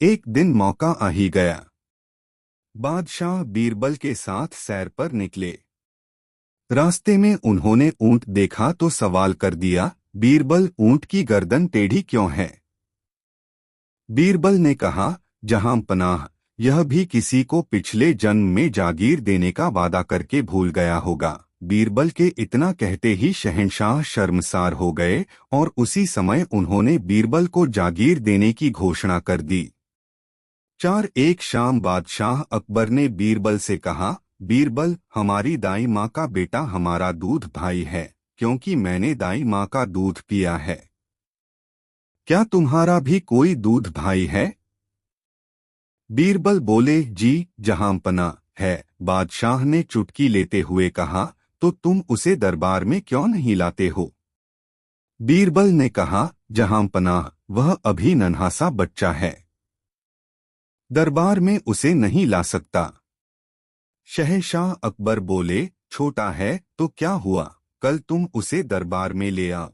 एक दिन मौका आ ही गया। बादशाह बीरबल के साथ सैर पर निकले। रास्ते में उन्होंने ऊंट देखा तो सवाल कर दिया, बीरबल, ऊंट की गर्दन टेढ़ी क्यों है? बीरबल ने कहा, जहां पनाह, यह भी किसी को पिछले जन्म में जागीर देने का वादा करके भूल गया होगा। बीरबल के इतना कहते ही शहंशाह शर्मसार हो गए और उसी समय उन्होंने बीरबल को जागीर देने की घोषणा कर दी। एक शाम बादशाह अकबर ने बीरबल से कहा, बीरबल, हमारी दाई माँ का बेटा हमारा दूध भाई है, क्योंकि मैंने दाई माँ का दूध पिया है। क्या तुम्हारा भी कोई दूध भाई है? बीरबल बोले, जी जहांपना है। बादशाह ने चुटकी लेते हुए कहा, तो तुम उसे दरबार में क्यों नहीं लाते हो? बीरबल ने कहा, जहांपना, वह अभी नन्हा सा बच्चा है, दरबार में उसे नहीं ला सकता। शहंशाह अकबर बोले, छोटा है तो क्या हुआ, कल तुम उसे दरबार में ले आओ।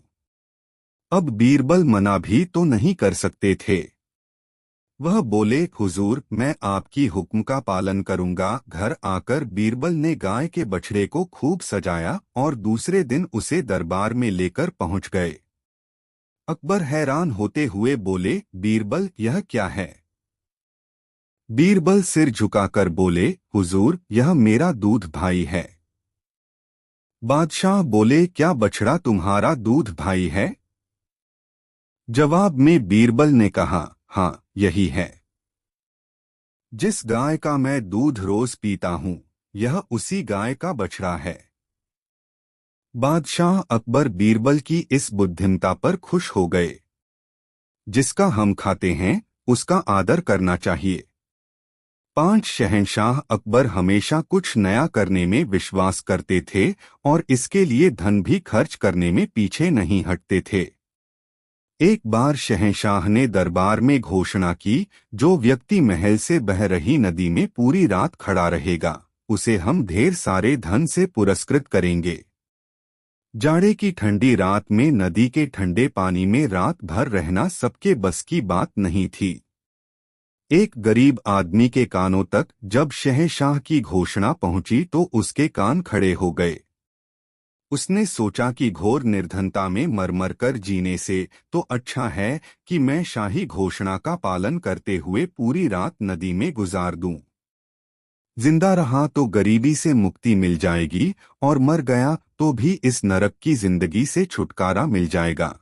अब बीरबल मना भी तो नहीं कर सकते थे। वह बोले, हुजूर, मैं आपकी हुक्म का पालन करूंगा। घर आकर बीरबल ने गाय के बछड़े को खूब सजाया और दूसरे दिन उसे दरबार में लेकर पहुंच गए। अकबर हैरान होते हुए बोले, बीरबल, यह क्या है? बीरबल सिर झुकाकर बोले, हुजूर, यह मेरा दूध भाई है। बादशाह बोले, क्या बछड़ा तुम्हारा दूध भाई है? जवाब में बीरबल ने कहा, हाँ, यही है। जिस गाय का मैं दूध रोज पीता हूँ, यह उसी गाय का बछड़ा है। बादशाह अकबर बीरबल की इस बुद्धिमता पर खुश हो गए। जिसका हम खाते हैं, उसका आदर करना चाहिए। शहंशाह अकबर हमेशा कुछ नया करने में विश्वास करते थे और इसके लिए धन भी खर्च करने में पीछे नहीं हटते थे। एक बार शहंशाह ने दरबार में घोषणा की, जो व्यक्ति महल से बह रही नदी में पूरी रात खड़ा रहेगा, उसे हम ढेर सारे धन से पुरस्कृत करेंगे। जाड़े की ठंडी रात में नदी के ठंडे पानी में रात भर रहना सबके बस की बात नहीं थी। एक गरीब आदमी के कानों तक जब शहंशाह की घोषणा पहुंची तो उसके कान खड़े हो गए। उसने सोचा कि घोर निर्धनता में मर कर जीने से तो अच्छा है कि मैं शाही घोषणा का पालन करते हुए पूरी रात नदी में गुजार दूं। जिंदा रहा तो गरीबी से मुक्ति मिल जाएगी और मर गया तो भी इस नरक की जिंदगी से छुटकारा मिल जाएगा।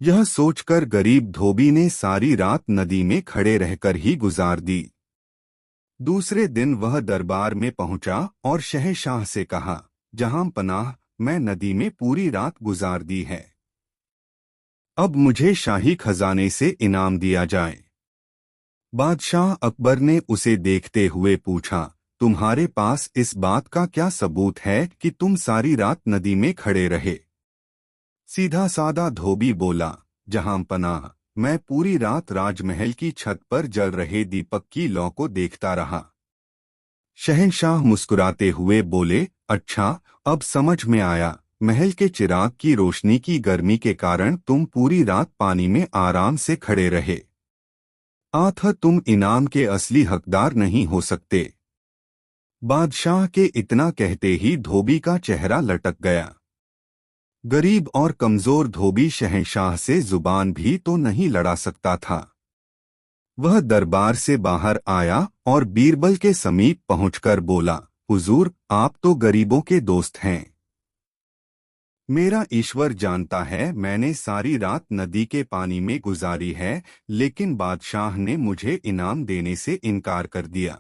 यह सोचकर गरीब धोबी ने सारी रात नदी में खड़े रहकर ही गुजार दी। दूसरे दिन वह दरबार में पहुंचा और शहंशाह से कहा, जहां पनाह, मैं नदी में पूरी रात गुजार दी है। अब मुझे शाही खजाने से इनाम दिया जाए। बादशाह अकबर ने उसे देखते हुए पूछा, तुम्हारे पास इस बात का क्या सबूत है कि तुम सारी रात नदी में खड़े रहे? सीधा सादा धोबी बोला, जहां पनाह, मैं पूरी रात राजमहल की छत पर जल रहे दीपक की लौ को देखता रहा। शहंशाह मुस्कुराते हुए बोले, अच्छा, अब समझ में आया। महल के चिराग की रोशनी की गर्मी के कारण तुम पूरी रात पानी में आराम से खड़े रहे। आथा, तुम इनाम के असली हकदार नहीं हो सकते। बादशाह के इतना कहते ही धोबी का चेहरा लटक गया। गरीब और कमजोर धोबी शहंशाह से जुबान भी तो नहीं लड़ा सकता था। वह दरबार से बाहर आया और बीरबल के समीप पहुंचकर बोला, हुजूर, आप तो गरीबों के दोस्त हैं। मेरा ईश्वर जानता है मैंने सारी रात नदी के पानी में गुजारी है, लेकिन बादशाह ने मुझे इनाम देने से इनकार कर दिया।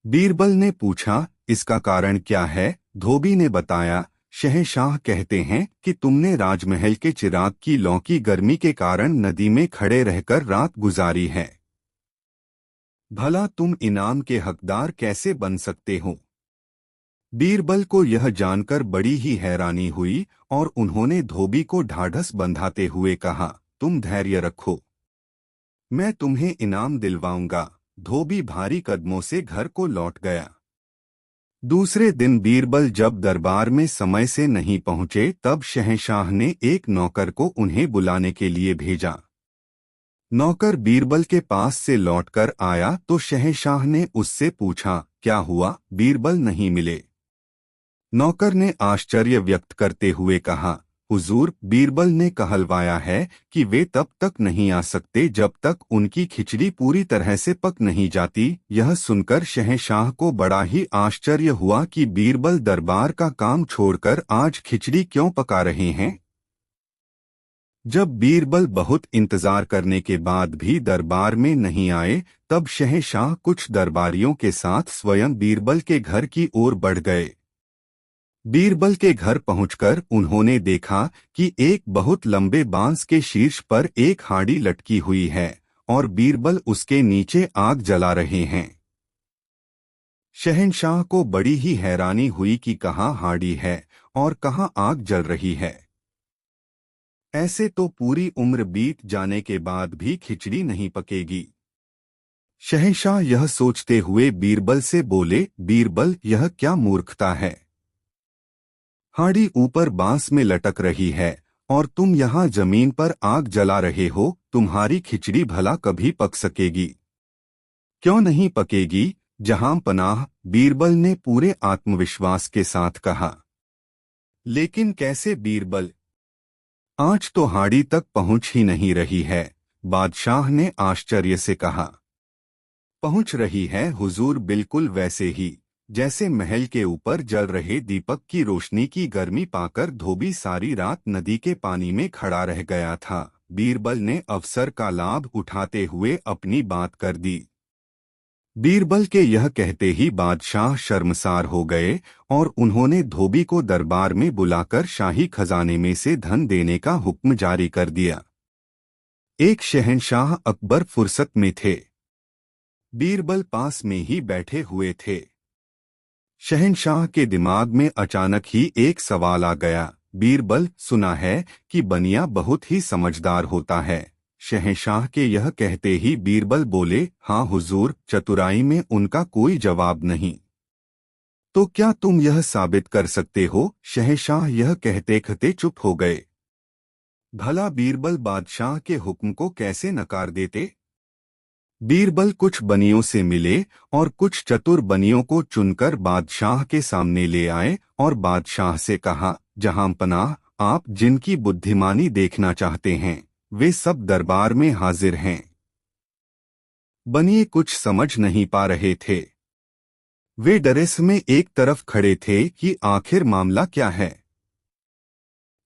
बीरबल ने पूछा, इसका कारण क्या है? धोबी ने बताया, शहंशाह कहते हैं कि तुमने राजमहल के चिराग की लौ की गर्मी के कारण नदी में खड़े रहकर रात गुजारी है। भला तुम इनाम के हकदार कैसे बन सकते हो? बीरबल को यह जानकर बड़ी ही हैरानी हुई और उन्होंने धोबी को ढाढ़स बंधाते हुए कहा, तुम धैर्य रखो, मैं तुम्हें इनाम दिलवाऊंगा। धोबी भारी कदमों से घर को लौट गया। दूसरे दिन बीरबल जब दरबार में समय से नहीं पहुंचे तब शहंशाह ने एक नौकर को उन्हें बुलाने के लिए भेजा। नौकर बीरबल के पास से लौटकर आया तो शहंशाह ने उससे पूछा, क्या हुआ, बीरबल नहीं मिले? नौकर ने आश्चर्य व्यक्त करते हुए कहा, हुजूर, बीरबल ने कहलवाया है कि वे तब तक नहीं आ सकते जब तक उनकी खिचड़ी पूरी तरह से पक नहीं जाती। यह सुनकर शहंशाह को बड़ा ही आश्चर्य हुआ कि बीरबल दरबार का काम छोड़कर आज खिचड़ी क्यों पका रहे हैं। जब बीरबल बहुत इंतजार करने के बाद भी दरबार में नहीं आए तब शहंशाह कुछ दरबारियों के साथ स्वयं बीरबल के घर की ओर बढ़ गए। बीरबल के घर पहुंचकर उन्होंने देखा कि एक बहुत लंबे बांस के शीर्ष पर एक हांडी लटकी हुई है और बीरबल उसके नीचे आग जला रहे हैं। शहंशाह को बड़ी ही हैरानी हुई कि कहाँ हांडी है और कहाँ आग जल रही है। ऐसे तो पूरी उम्र बीत जाने के बाद भी खिचड़ी नहीं पकेगी। शहंशाह यह सोचते हुए बीरबल से बोले, बीरबल, यह क्या मूर्खता है। हांडी ऊपर बांस में लटक रही है और तुम यहाँ जमीन पर आग जला रहे हो। तुम्हारी खिचड़ी भला कभी पक सकेगी? क्यों नहीं पकेगी जहां पनाह, बीरबल ने पूरे आत्मविश्वास के साथ कहा। लेकिन कैसे बीरबल? आँच तो हांडी तक पहुंच ही नहीं रही है। बादशाह ने आश्चर्य से कहा। पहुंच रही है हुजूर, बिल्कुल वैसे ही जैसे महल के ऊपर जल रहे दीपक की रोशनी की गर्मी पाकर धोबी सारी रात नदी के पानी में खड़ा रह गया था। बीरबल ने अवसर का लाभ उठाते हुए अपनी बात कर दी। बीरबल के यह कहते ही बादशाह शर्मसार हो गए और उन्होंने धोबी को दरबार में बुलाकर शाही खजाने में से धन देने का हुक्म जारी कर दिया। एक शहंशाह अकबर फुर्सत में थे। बीरबल पास में ही बैठे हुए थे। शहंशाह के दिमाग में अचानक ही एक सवाल आ गया। बीरबल, सुना है कि बनिया बहुत ही समझदार होता है। शहंशाह के यह कहते ही बीरबल बोले, हाँ हुजूर, चतुराई में उनका कोई जवाब नहीं। तो क्या तुम यह साबित कर सकते हो? शहंशाह यह कहते कहते चुप हो गए। भला बीरबल बादशाह के हुक्म को कैसे नकार देते? बीरबल कुछ बनियों से मिले और कुछ चतुर बनियों को चुनकर बादशाह के सामने ले आए और बादशाह से कहा, जहां पनाह, आप जिनकी बुद्धिमानी देखना चाहते हैं वे सब दरबार में हाजिर हैं। बनिए कुछ समझ नहीं पा रहे थे। वे डरेस में एक तरफ खड़े थे कि आखिर मामला क्या है।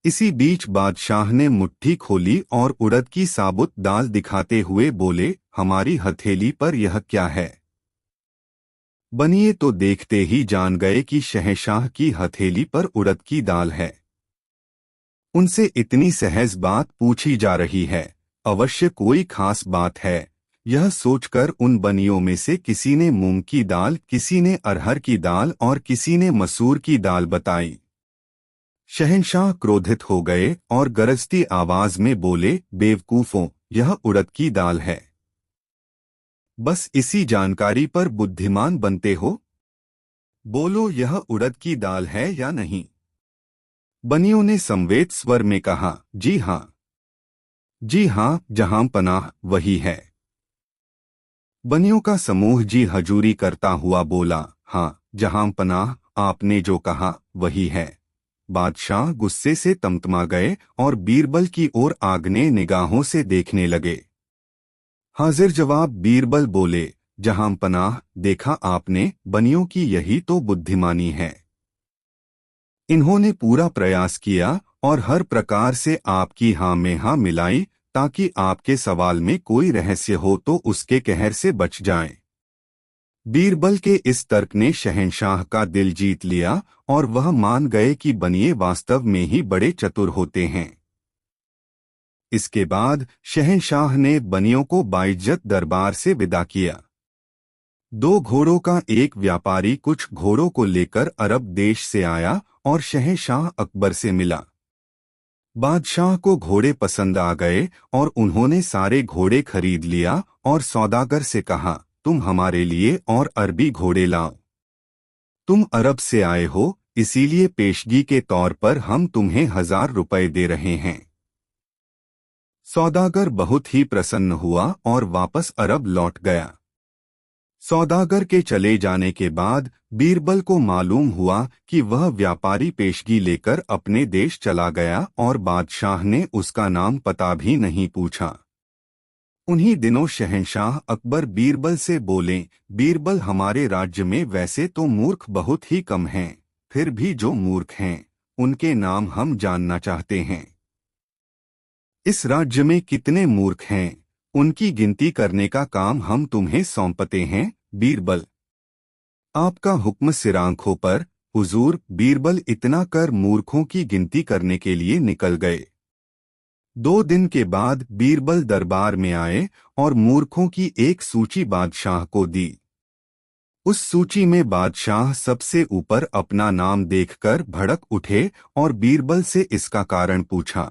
इसी बीच बादशाह ने मुट्ठी खोली और उड़द की साबुत दाल दिखाते हुए बोले, हमारी हथेली पर यह क्या है? बनिए तो देखते ही जान गए कि शहंशाह की हथेली पर उड़द की दाल है। उनसे इतनी सहज बात पूछी जा रही है, अवश्य कोई खास बात है। यह सोचकर उन बनियों में से किसी ने मूंग की दाल, किसी ने अरहर की दाल और किसी ने मसूर की दाल बताई। शहंशाह क्रोधित हो गए और गरजती आवाज में बोले, बेवकूफों, यह उड़द की दाल है। बस इसी जानकारी पर बुद्धिमान बनते हो? बोलो, यह उड़द की दाल है या नहीं? बनियों ने संवेद स्वर में कहा, जी हाँ, जी हाँ, जहां पनाह वही है। बनियों का समूह जी हजूरी करता हुआ बोला, हाँ, जहां पनाह, आपने जो कहा वही है। बादशाह गुस्से से तमतमा गए और बीरबल की ओर आग्नेय निगाहों से देखने लगे। हाजिर जवाब बीरबल बोले, जहां पनाह, देखा आपने, बनियों की यही तो बुद्धिमानी है। इन्होंने पूरा प्रयास किया और हर प्रकार से आपकी हाँ में हाँ मिलाई ताकि आपके सवाल में कोई रहस्य हो तो उसके कहर से बच जाएं। बीरबल के इस तर्क ने शहंशाह का दिल जीत लिया और वह मान गए कि बनिए वास्तव में ही बड़े चतुर होते हैं। इसके बाद शहंशाह ने बनियों को बाइज्जत दरबार से विदा किया। 2 घोड़ों का एक व्यापारी कुछ घोड़ों को लेकर अरब देश से आया और शहंशाह अकबर से मिला। बादशाह को घोड़े पसंद आ गए और उन्होंने सारे घोड़े खरीद लिया और सौदागर से कहा, तुम हमारे लिए और अरबी घोड़े लाओ। तुम अरब से आए हो, इसीलिए पेशगी के तौर पर हम तुम्हें 1000 रुपए दे रहे हैं। सौदागर बहुत ही प्रसन्न हुआ और वापस अरब लौट गया। सौदागर के चले जाने के बाद बीरबल को मालूम हुआ कि वह व्यापारी पेशगी लेकर अपने देश चला गया और बादशाह ने उसका नाम पता भी नहीं पूछा। उन्हीं दिनों शहंशाह अकबर बीरबल से बोले, बीरबल, हमारे राज्य में वैसे तो मूर्ख बहुत ही कम हैं, फिर भी जो मूर्ख हैं उनके नाम हम जानना चाहते हैं। इस राज्य में कितने मूर्ख हैं, उनकी गिनती करने का काम हम तुम्हें सौंपते हैं। बीरबल, आपका हुक्म सिरांखों पर। हुजूर, बीरबल इतना कर मूर्खों की गिनती करने के लिए निकल गए। 2 दिन के बाद बीरबल दरबार में आए और मूर्खों की एक सूची बादशाह को दी। उस सूची में बादशाह सबसे ऊपर अपना नाम देखकर भड़क उठे और बीरबल से इसका कारण पूछा।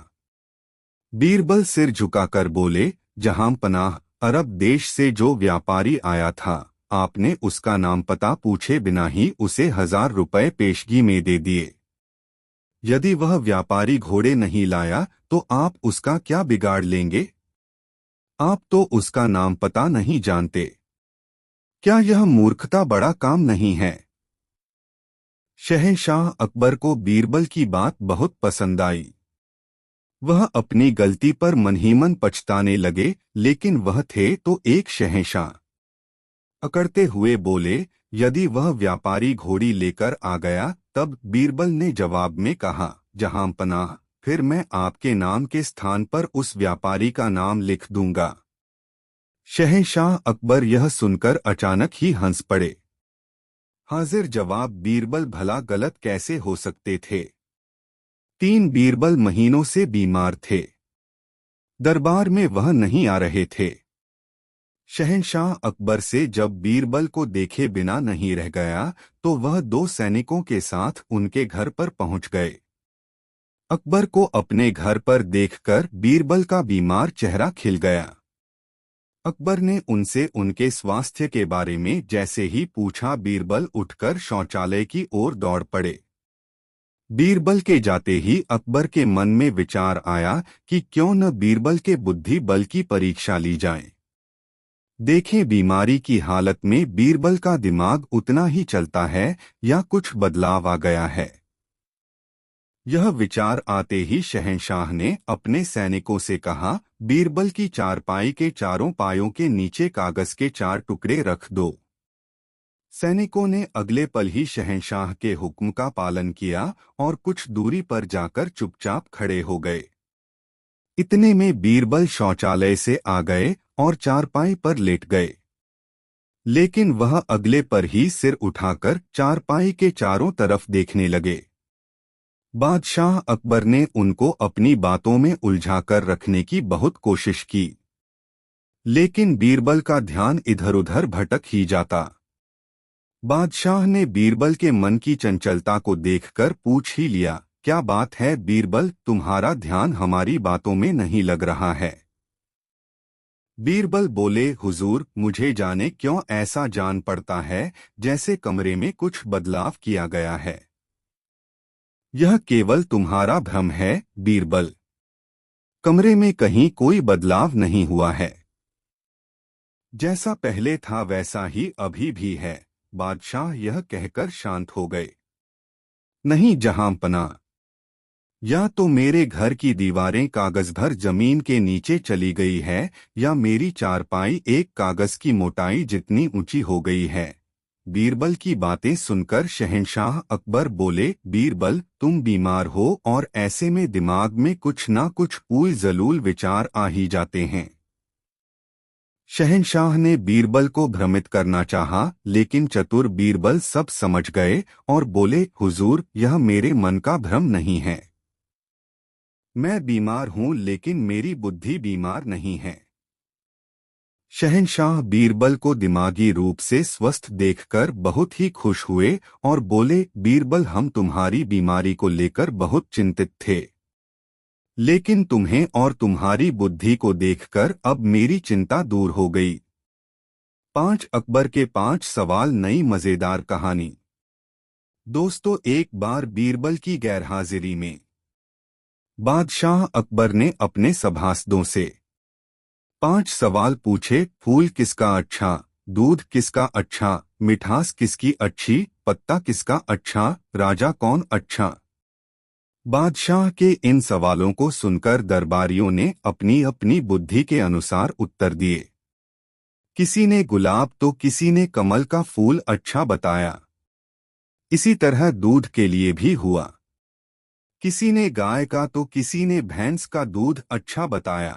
बीरबल सिर झुकाकर बोले, जहां पनाह, अरब देश से जो व्यापारी आया था, आपने उसका नाम पता पूछे बिना ही उसे 1000 रुपए पेशगी में दे दिए। यदि वह व्यापारी घोड़े नहीं लाया तो आप उसका क्या बिगाड़ लेंगे? आप तो उसका नाम पता नहीं जानते। क्या यह मूर्खता बड़ा काम नहीं है? शहंशाह अकबर को बीरबल की बात बहुत पसंद आई। वह अपनी गलती पर मन ही मन पछताने लगे, लेकिन वह थे तो एक शहंशाह। अकड़ते हुए बोले, यदि वह व्यापारी घोड़ी लेकर आ गया? तब बीरबल ने जवाब में कहा, जहां पनाह, फिर मैं आपके नाम के स्थान पर उस व्यापारी का नाम लिख दूंगा। शहंशाह अकबर यह सुनकर अचानक ही हंस पड़े। हाजिर जवाब बीरबल भला गलत कैसे हो सकते थे? 3 बीरबल महीनों से बीमार थे। दरबार में वह नहीं आ रहे थे। शहंशाह अकबर से जब बीरबल को देखे बिना नहीं रह गया तो वह 2 सैनिकों के साथ उनके घर पर पहुंच गए। अकबर को अपने घर पर देखकर बीरबल का बीमार चेहरा खिल गया। अकबर ने उनसे उनके स्वास्थ्य के बारे में जैसे ही पूछा, बीरबल उठकर शौचालय की ओर दौड़ पड़े। बीरबल के जाते ही अकबर के मन में विचार आया कि क्यों न बीरबल के बुद्धि बल की परीक्षा ली जाए। देखें बीमारी की हालत में बीरबल का दिमाग उतना ही चलता है या कुछ बदलाव आ गया है। यह विचार आते ही शहंशाह ने अपने सैनिकों से कहा, बीरबल की चारपाई के चारों पायों के नीचे कागज के 4 टुकड़े रख दो। सैनिकों ने अगले पल ही शहंशाह के हुक्म का पालन किया और कुछ दूरी पर जाकर चुपचाप खड़े हो गए। इतने में बीरबल शौचालय से आ गए और चारपाई पर लेट गए। लेकिन वह अगले पर ही सिर उठाकर चारपाई के चारों तरफ देखने लगे। बादशाह अकबर ने उनको अपनी बातों में उलझाकर रखने की बहुत कोशिश की, लेकिन बीरबल का ध्यान इधर-उधर भटक ही जाता। बादशाह ने बीरबल के मन की चंचलता को देखकर पूछ ही लिया, क्या बात है बीरबल, तुम्हारा ध्यान हमारी बातों में नहीं लग रहा है? बीरबल बोले, हुजूर, मुझे जाने क्यों ऐसा जान पड़ता है जैसे कमरे में कुछ बदलाव किया गया है। यह केवल तुम्हारा भ्रम है बीरबल। कमरे में कहीं कोई बदलाव नहीं हुआ है। जैसा पहले था वैसा ही अभी भी है। बादशाह यह कहकर शांत हो गए। नहीं जहां पनाह, या तो मेरे घर की दीवारें कागज भर जमीन के नीचे चली गई है, या मेरी चारपाई एक कागज की मोटाई जितनी ऊंची हो गई है। बीरबल की बातें सुनकर शहंशाह अकबर बोले, बीरबल, तुम बीमार हो और ऐसे में दिमाग में कुछ ना कुछ उल जलूल विचार आ ही जाते हैं। शहंशाह ने बीरबल को भ्रमित करना चाहा, लेकिन चतुर बीरबल सब समझ गए और बोले, हुजूर, यह मेरे मन का भ्रम नहीं है। मैं बीमार हूं लेकिन मेरी बुद्धि बीमार नहीं है। शहंशाह बीरबल को दिमागी रूप से स्वस्थ देखकर बहुत ही खुश हुए और बोले, बीरबल, हम तुम्हारी बीमारी को लेकर बहुत चिंतित थे, लेकिन तुम्हें और तुम्हारी बुद्धि को देखकर अब मेरी चिंता दूर हो गई। 5 अकबर के 5 सवाल, नई मजेदार कहानी। दोस्तों, एक बार बीरबल की गैरहाजिरी में बादशाह अकबर ने अपने सभासदों से 5 सवाल पूछे। फूल किसका अच्छा, दूध किसका अच्छा, मिठास किसकी अच्छी, पत्ता किसका अच्छा, राजा कौन अच्छा। बादशाह के इन सवालों को सुनकर दरबारियों ने अपनी अपनी बुद्धि के अनुसार उत्तर दिए। किसी ने गुलाब तो किसी ने कमल का फूल अच्छा बताया। इसी तरह दूध के लिए भी हुआ। किसी ने गाय का तो किसी ने भैंस का दूध अच्छा बताया।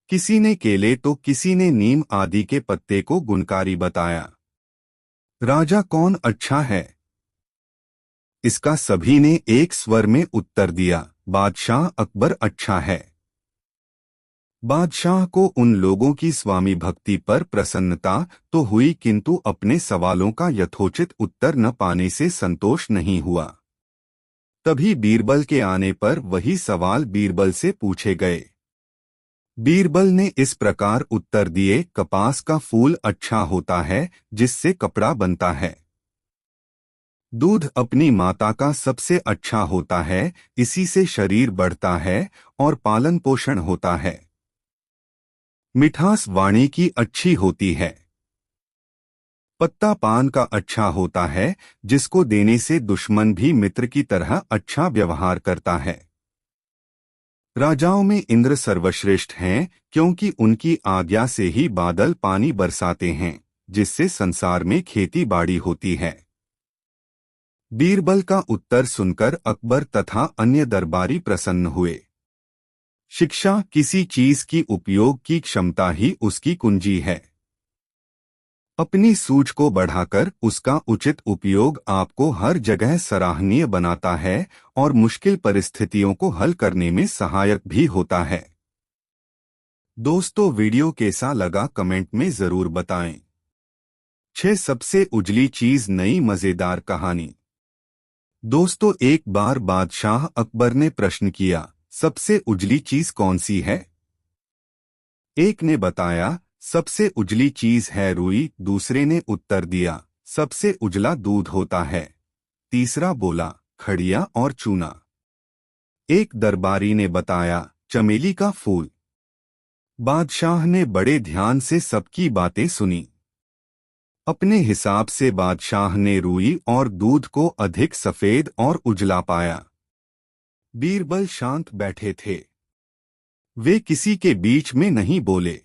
किसी ने केले तो किसी ने नीम आदि के पत्ते को गुणकारी बताया। राजा कौन अच्छा है, इसका सभी ने एक स्वर में उत्तर दिया, बादशाह अकबर अच्छा है। बादशाह को उन लोगों की स्वामी भक्ति पर प्रसन्नता तो हुई, किंतु अपने सवालों का यथोचित उत्तर न पाने से संतोष नहीं हुआ। तभी बीरबल के आने पर वही सवाल बीरबल से पूछे गए। बीरबल ने इस प्रकार उत्तर दिए, कपास का फूल अच्छा होता है जिससे कपड़ा बनता है। दूध अपनी माता का सबसे अच्छा होता है, इसी से शरीर बढ़ता है और पालन पोषण होता है। मिठास वाणी की अच्छी होती है। पत्ता पान का अच्छा होता है, जिसको देने से दुश्मन भी मित्र की तरह अच्छा व्यवहार करता है। राजाओं में इंद्र सर्वश्रेष्ठ हैं, क्योंकि उनकी आज्ञा से ही बादल पानी बरसाते हैं, जिससे संसार में खेती बाड़ी होती है। बीरबल का उत्तर सुनकर अकबर तथा अन्य दरबारी प्रसन्न हुए। शिक्षा किसी चीज की उपयोग की क्षमता ही उसकी कुंजी है। अपनी सूझ को बढ़ाकर उसका उचित उपयोग आपको हर जगह सराहनीय बनाता है और मुश्किल परिस्थितियों को हल करने में सहायक भी होता है। दोस्तों, वीडियो कैसा लगा कमेंट में जरूर बताएं। 6 सबसे उजली चीज नई मजेदार कहानी। दोस्तों, एक बार बादशाह अकबर ने प्रश्न किया, सबसे उजली चीज कौन सी है। एक ने बताया, सबसे उजली चीज है रुई। दूसरे ने उत्तर दिया, सबसे उजला दूध होता है। तीसरा बोला, खड़िया और चूना। एक दरबारी ने बताया, चमेली का फूल। बादशाह ने बड़े ध्यान से सबकी बातें सुनी। अपने हिसाब से बादशाह ने रुई और दूध को अधिक सफेद और उजला पाया। बीरबल शांत बैठे थे। वे किसी के बीच में नहीं बोले।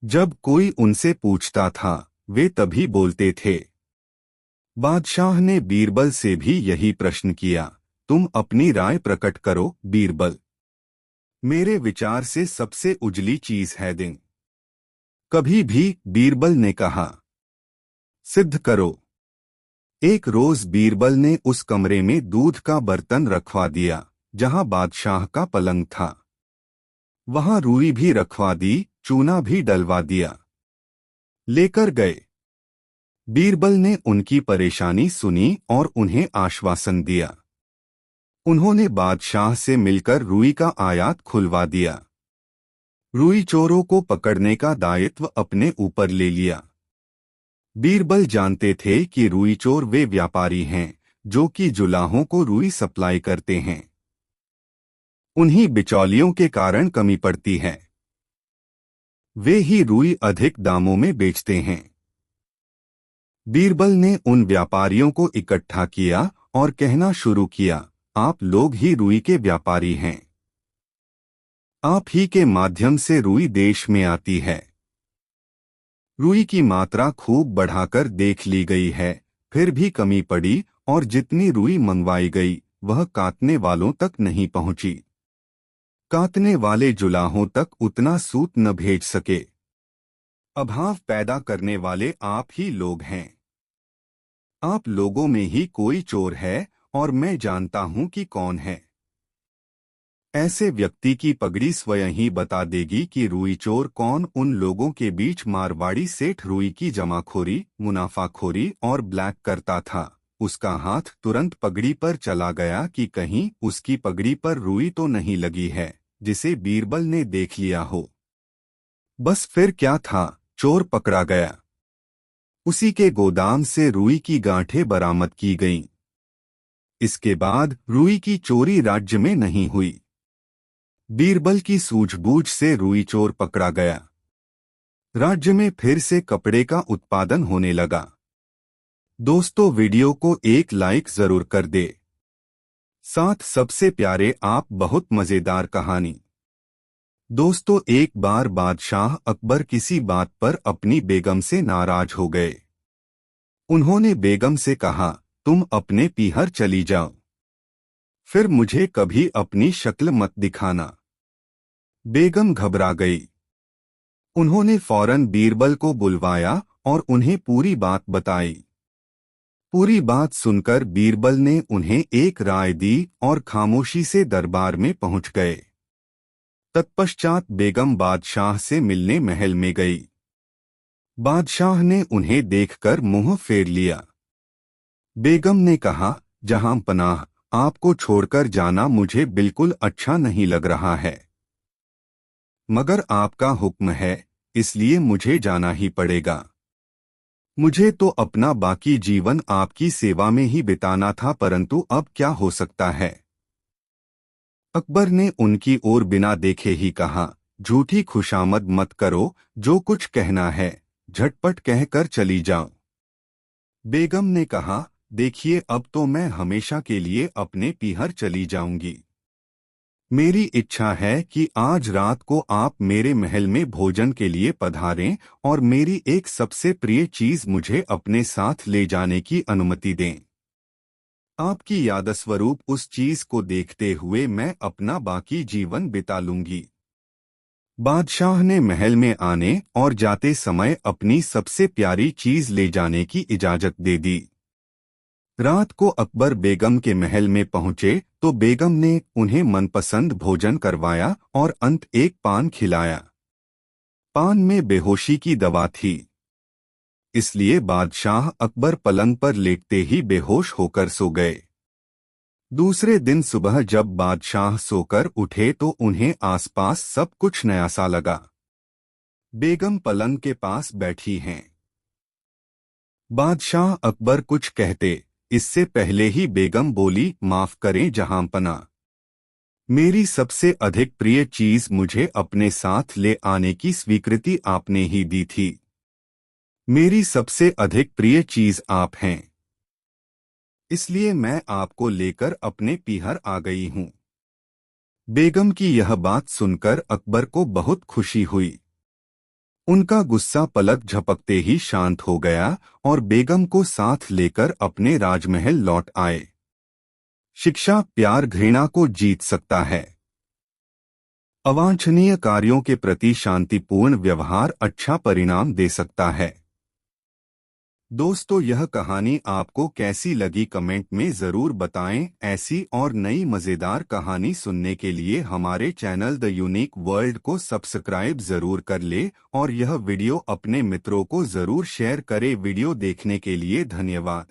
जब कोई उनसे पूछता था, वे तभी बोलते थे। बादशाह ने बीरबल से भी यही प्रश्न किया, तुम अपनी राय प्रकट करो बीरबल। मेरे विचार से सबसे उजली चीज है दिन। कभी भी, बीरबल ने कहा। सिद्ध करो। एक रोज बीरबल ने उस कमरे में दूध का बर्तन रखवा दिया जहां बादशाह का पलंग था। वहां रुई भी रखवा दी, चूना भी डलवा दिया। लेकर गए। बीरबल ने उनकी परेशानी सुनी और उन्हें आश्वासन दिया। उन्होंने बादशाह से मिलकर रुई का आयात खुलवा दिया। रुई चोरों को पकड़ने का दायित्व अपने ऊपर ले लिया। बीरबल जानते थे कि रुई चोर वे व्यापारी हैं जो कि जुलाहों को रुई सप्लाई करते हैं। उन्हीं बिचौलियों के कारण कमी पड़ती है। वे ही रुई अधिक दामों में बेचते हैं। बीरबल ने उन व्यापारियों को इकट्ठा किया और कहना शुरू किया, आप लोग ही रुई के व्यापारी हैं। आप ही के माध्यम से रुई देश में आती है। रुई की मात्रा खूब बढ़ाकर देख ली गई है, फिर भी कमी पड़ी और जितनी रुई मंगवाई गई वह काटने वालों तक नहीं पहुंची। काटने वाले जुलाहों तक उतना सूत न भेज सके। अभाव पैदा करने वाले आप ही लोग हैं। आप लोगों में ही कोई चोर है और मैं जानता हूं कि कौन है। ऐसे व्यक्ति की पगड़ी स्वयं ही बता देगी कि रुई चोर कौन। उन लोगों के बीच मारवाड़ी सेठ रुई की जमाखोरी, मुनाफाखोरी और ब्लैक करता था। उसका हाथ तुरंत पगड़ी पर चला गया कि कहीं उसकी पगड़ी पर रुई तो नहीं लगी है, जिसे बीरबल ने देख लिया हो। बस फिर क्या था, चोर पकड़ा गया। उसी के गोदाम से रुई की गांठें बरामद की गईं। इसके बाद रुई की चोरी राज्य में नहीं हुई। बीरबल की सूझबूझ से रुई चोर पकड़ा गया। राज्य में फिर से कपड़े का उत्पादन होने लगा। दोस्तों, वीडियो को एक लाइक जरूर कर दे। साथ सबसे प्यारे आप बहुत मजेदार कहानी। दोस्तों, एक बार बादशाह अकबर किसी बात पर अपनी बेगम से नाराज हो गए। उन्होंने बेगम से कहा, तुम अपने पीहर चली जाओ, फिर मुझे कभी अपनी शक्ल मत दिखाना। बेगम घबरा गई। उन्होंने फौरन बीरबल को बुलवाया और उन्हें पूरी बात बताई। पूरी बात सुनकर बीरबल ने उन्हें एक राय दी और खामोशी से दरबार में पहुंच गए। तत्पश्चात बेगम बादशाह से मिलने महल में गई। बादशाह ने उन्हें देखकर मुंह फेर लिया। बेगम ने कहा, जहां पनाह, आपको छोड़कर जाना मुझे बिल्कुल अच्छा नहीं लग रहा है, मगर आपका हुक्म है, इसलिए मुझे जाना ही पड़ेगा। मुझे तो अपना बाकी जीवन आपकी सेवा में ही बिताना था, परंतु अब क्या हो सकता है। अकबर ने उनकी ओर बिना देखे ही कहा, झूठी खुशामद मत करो, जो कुछ कहना है झटपट कहकर चली जाओ। बेगम ने कहा, देखिए, अब तो मैं हमेशा के लिए अपने पीहर चली जाऊंगी। मेरी इच्छा है कि आज रात को आप मेरे महल में भोजन के लिए पधारें और मेरी एक सबसे प्रिय चीज मुझे अपने साथ ले जाने की अनुमति दें। आपकी यादस्वरूप उस चीज को देखते हुए मैं अपना बाकी जीवन बिता लूंगी। बादशाह ने महल में आने और जाते समय अपनी सबसे प्यारी चीज ले जाने की इजाजत दे दी। रात को अकबर बेगम के महल में पहुंचे तो बेगम ने उन्हें मनपसंद भोजन करवाया और अंत एक पान खिलाया। पान में बेहोशी की दवा थी, इसलिए बादशाह अकबर पलंग पर लेटते ही बेहोश होकर सो गए। दूसरे दिन सुबह जब बादशाह सोकर उठे तो उन्हें आसपास सब कुछ नया सा लगा। बेगम पलंग के पास बैठी हैं। बादशाह अकबर कुछ कहते, इससे पहले ही बेगम बोली, माफ करें जहांपना, मेरी सबसे अधिक प्रिय चीज मुझे अपने साथ ले आने की स्वीकृति आपने ही दी थी। मेरी सबसे अधिक प्रिय चीज आप हैं, इसलिए मैं आपको लेकर अपने पीहर आ गई हूं। बेगम की यह बात सुनकर अकबर को बहुत खुशी हुई। उनका गुस्सा पलक झपकते ही शांत हो गया और बेगम को साथ लेकर अपने राजमहल लौट आए। शिक्षा प्यार घृणा को जीत सकता है। अवांछनीय कार्यों के प्रति शांतिपूर्ण व्यवहार अच्छा परिणाम दे सकता है। दोस्तों, यह कहानी आपको कैसी लगी कमेंट में जरूर बताएं। ऐसी और नई मजेदार कहानी सुनने के लिए हमारे चैनल द यूनिक वर्ल्ड को सब्सक्राइब जरूर कर ले और यह वीडियो अपने मित्रों को जरूर शेयर करें। वीडियो देखने के लिए धन्यवाद।